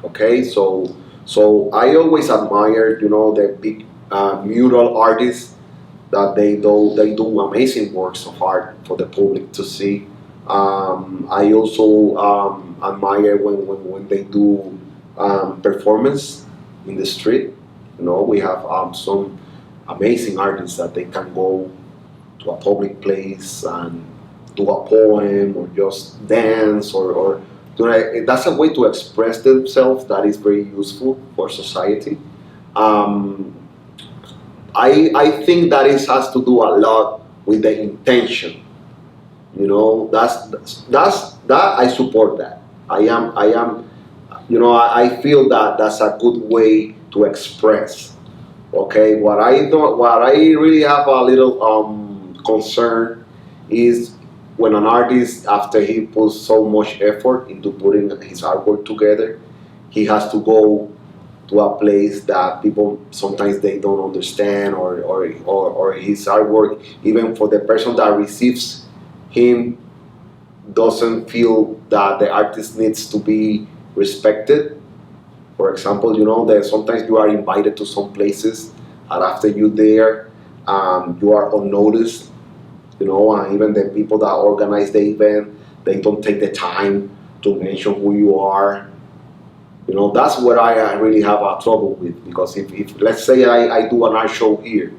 Okay, so I always admire, the big mural artists, that they do amazing works of art for the public to see. I also admire when they do performance in the street. We have some amazing artists that they can go to a public place and do a poem or just dance or that's a way to express themselves that is very useful for society. I think that it has to do a lot with the intention. That I support that. I feel that that's a good way to express. Okay, what I really have a little concern is when an artist, after he puts so much effort into putting his artwork together, he has to go to a place that people sometimes they don't understand, or his artwork, even for the person that receives him, doesn't feel that the artist needs to be respected. For example, that sometimes you are invited to some places, and after you're there, you are unnoticed. And even the people that organize the event, they don't take the time to mention who you are. That's where I really have a trouble with, because if let's say I do an art show here,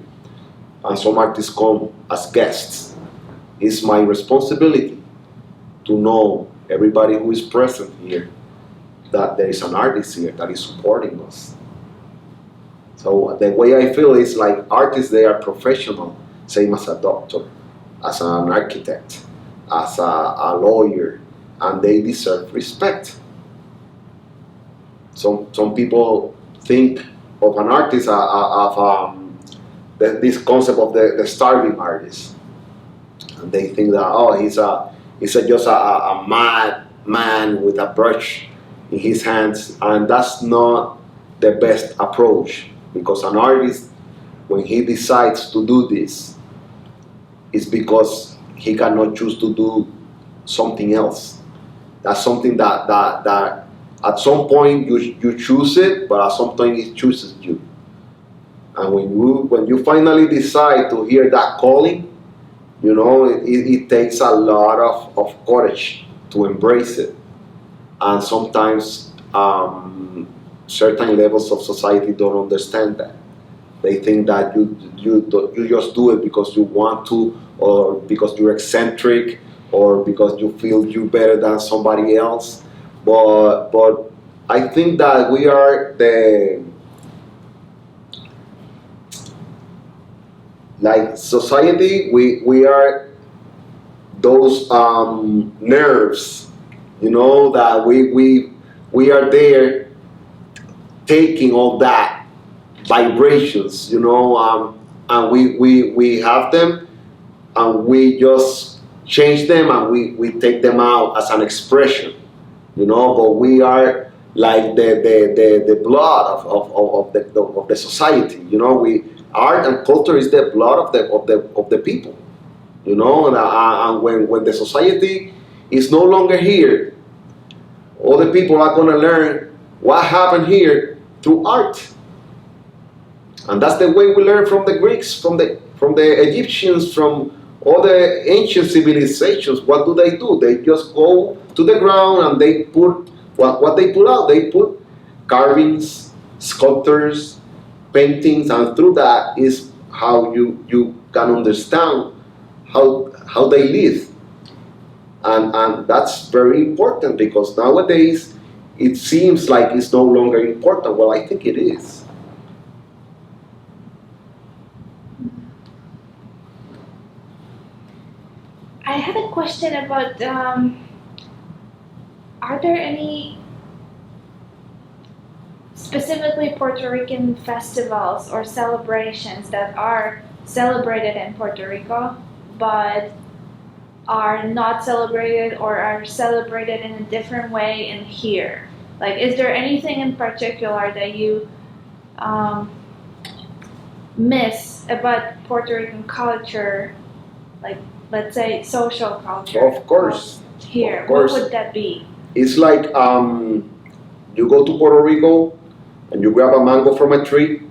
and some artists come as guests, it's my responsibility to know everybody who is present here that there is an artist here that is supporting us. So the way I feel is like artists, they are professional, same as a doctor, as an architect, as a lawyer, and they deserve respect. Some people think of an artist this concept of the starving artist, and they think that he's just a mad man with a brush in his hands, and that's not the best approach, because an artist, when he decides to do this, it's because he cannot choose to do something else. That's something that at some point you choose it, but at some point it chooses you. And when you finally decide to hear that calling, it takes a lot of courage to embrace it. And sometimes certain levels of society don't understand that. They think that you just do it because you want to, or because you're eccentric, or because you feel you're better than somebody else. But I think that we are the, like society, we are those nerves, you know, that we are there taking all that vibrations, you know, and we have them, and we just change them, and we take them out as an expression, you know. But we are like the blood of the society, you know. We art and culture is the blood of the people, you know. And when the society is no longer here, all the people are going to learn what happened here through art. And that's the way we learn from the Greeks, from the Egyptians, from all the ancient civilizations. What do? They just go to the ground and they put what they put out. They put carvings, sculptures, paintings, and through that is how you can understand how they live. And that's very important, because nowadays it seems like it's no longer important. Well, I think it is. I had a question about are there any specifically Puerto Rican festivals or celebrations that are celebrated in Puerto Rico but are not celebrated or are celebrated in a different way in here? Like, is there anything in particular that you miss about Puerto Rican culture, like, let's say, social culture? Of course. Here, Of course. what would that be? It's like you go to Puerto Rico and you grab a mango from a tree.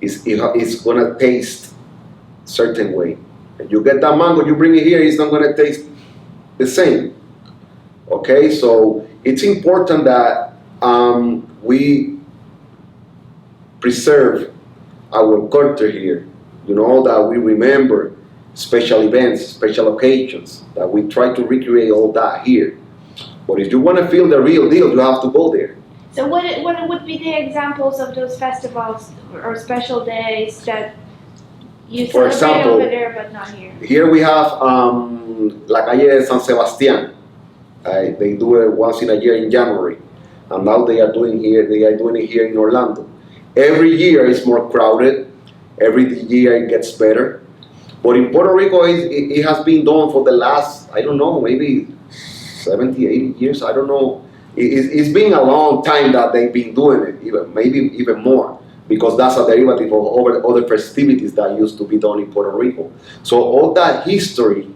It's gonna taste certain way. And you get that mango, you bring it here, it's not gonna taste the same. Okay, so it's important that we preserve our culture here. You know, that we remember special events, special occasions, that we try to recreate all that here. But if you want to feel the real deal, you have to go there. So what would be the examples of those festivals or special days that you For celebrate example, over there but not here? Here we have La Calle de San Sebastián. They do it once in a year in January, and now they are doing it here in Orlando. Every year it's more crowded. Every year it gets better. But in Puerto Rico, it has been done for the last, I don't know, maybe 70, 80 years. I don't know. It's been a long time that they've been doing it, maybe even more, because that's a derivative of other festivities that used to be done in Puerto Rico. So all that history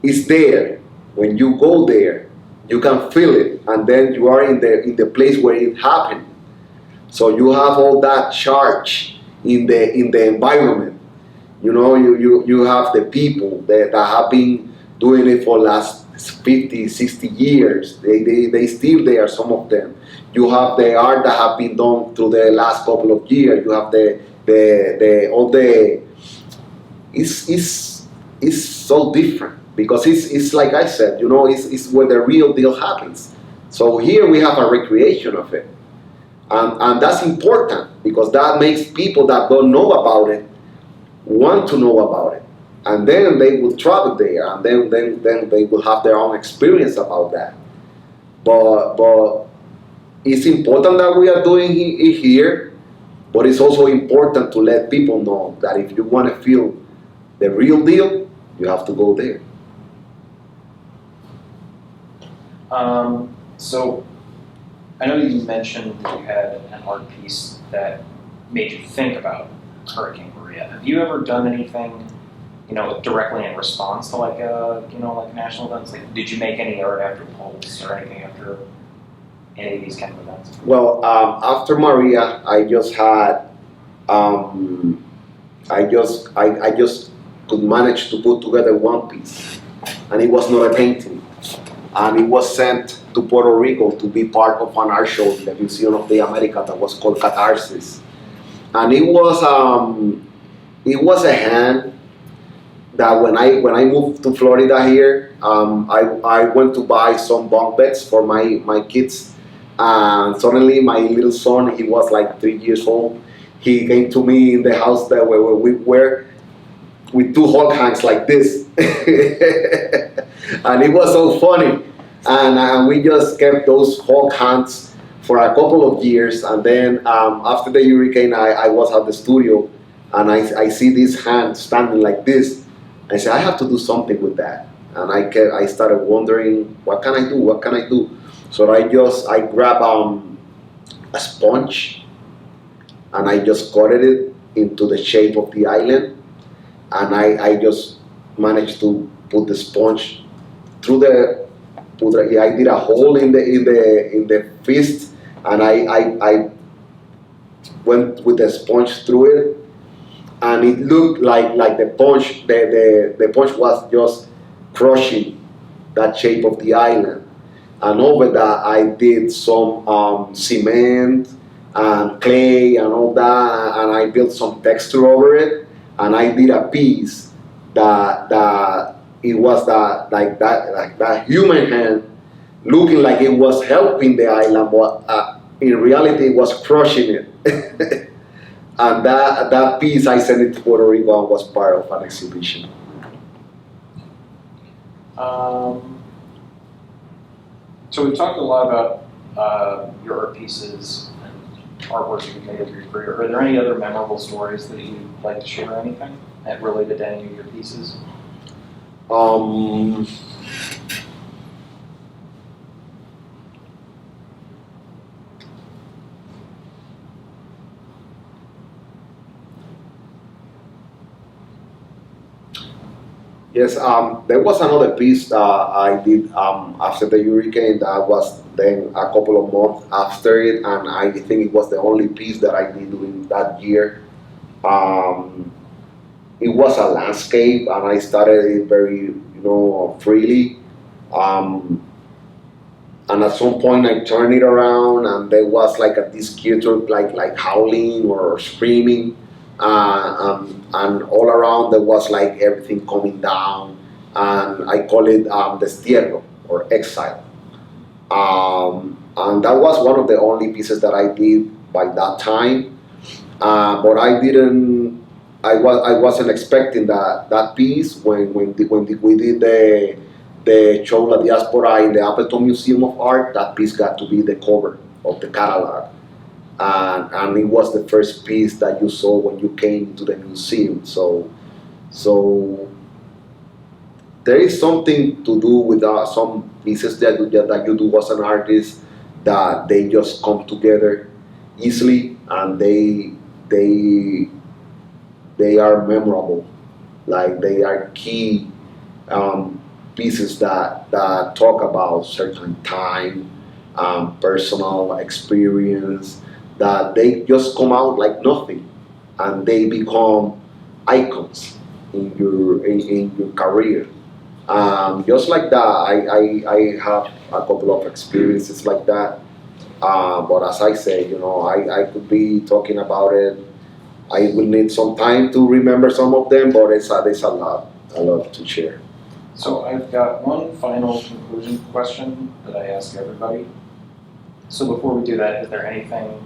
is there. When you go there, you can feel it, and then you are in the place where it happened. So you have all that charge in the environment. You know, you have the people that have been doing it for last 50, 60 years. They still there, some of them. You have the art that have been done through the last couple of years. You have it's so different, because it's like I said, you know, it's where the real deal happens. So here we have a recreation of it. And that's important, because that makes people that don't know about it want to know about it, and then they will travel there, and then they will have their own experience about that. But it's important that we are doing it here, but it's also important to let people know that if you want to feel the real deal, you have to go there. So I know you mentioned that you had an art piece that made you think about Hurricane Maria. Have you ever done anything, directly in response to like national events? Like, did you make any art after Pulse or anything after any of these kind of events? Well, after Maria, I just had, I just could manage to put together one piece, and it was not a painting, and it was sent to Puerto Rico to be part of an art show in the Museum of the America that was called Catharsis. And it was a hand that when I moved to Florida here, I went to buy some bunk beds for my kids, And suddenly my little son, he was like 3 years old. He came to me in the house that where we were with two Hulk hands like this, and it was so funny. And we just kept those Hulk hands for a couple of years, and then after the hurricane, I was at the studio, and I see this hand standing like this. I said I have to do something with that, and I started wondering what can I do? What can I do? So I grab a sponge, and I just cut it into the shape of the island, and I just managed to put the sponge through I did a hole in the fist, and I went with the sponge through it, and it looked like the punch the punch was just crushing that shape of the island. And over that I did some cement and clay and all that, and I built some texture over it, and I did a piece that it was that human hand looking like it was helping the island, but in reality it was crushing it. And that piece I sent it to Puerto Rico and was part of an exhibition. So we've talked a lot about your art pieces and artwork you've made of your career. Are there any other memorable stories that you'd like to share, or anything that related to any of your pieces? Yes, there was another piece that I did after the hurricane that was then a couple of months after it, and I think it was the only piece that I did during that year. It was a landscape, and I started it very, freely. And at some point, I turned it around, and there was like this creature, like howling or screaming, and all around there was like everything coming down, and I call it destierro or exile. And that was one of the only pieces that I did by that time, but I wasn't expecting that piece when we did the show La Diaspora in the Appleton Museum of Art. That piece got to be the cover of the catalog. And it was the first piece that you saw when you came to the museum. So there is something to do with some pieces that you do as an artist, that they just come together easily, and they are memorable. Like they are key pieces that talk about certain time, personal experience, that they just come out like nothing, and they become icons in your career. Just like that, I have a couple of experiences like that. But as I say, I could be talking about it. I will need some time to remember some of them, but there's a lot to share. So I've got one final conclusion question that I ask everybody. So before we do that, is there anything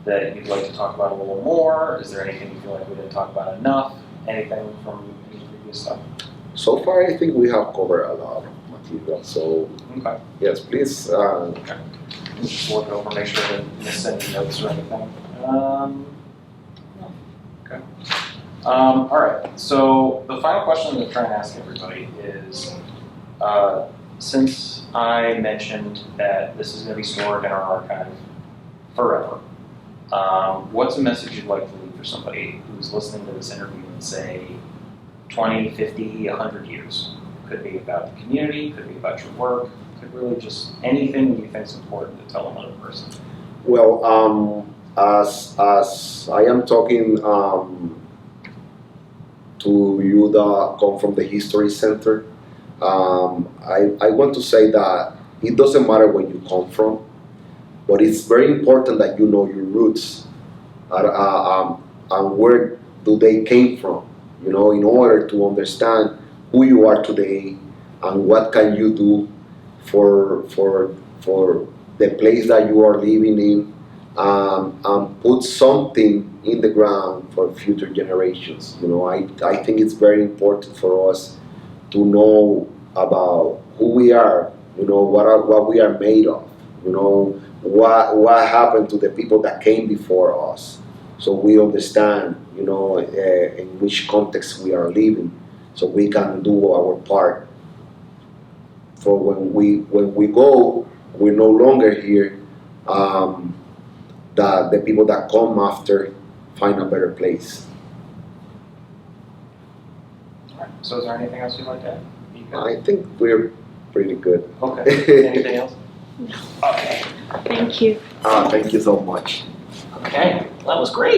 that you'd like to talk about a little more? Is there anything you feel like we didn't talk about enough? Anything from any previous stuff? So far, I think we have covered a lot of material. So Okay. yes, please. Okay. Just look it over, make sure I didn't miss any notes or anything. No. Okay. All right. So the final question I'm trying to ask everybody is, since I mentioned that this is going to be stored in our archive forever, what's a message you'd like to leave for somebody who's listening to this interview in, say, 20, 50, 100 years? Could be about the community, could be about your work, could really just anything you think is important to tell another person. Well, as I am talking to you that come from the History Center, I want to say that it doesn't matter where you come from, but it's very important that you know your roots and where do they came from, in order to understand who you are today and what can you do for the place that you are living in, and put something in the ground for future generations. You know, I think it's very important for us to know about who we are, you know, what we are made of, you know, what happened to the people that came before us, so we understand, you know, in which context we are living, so we can do our part. For when we go, we're no longer here. That the people that come after find a better place. All right. So is there anything else you'd like to add? You good? I think we're pretty good. Okay. Anything else? Okay. Thank you. Thank you so much. Okay. That was great.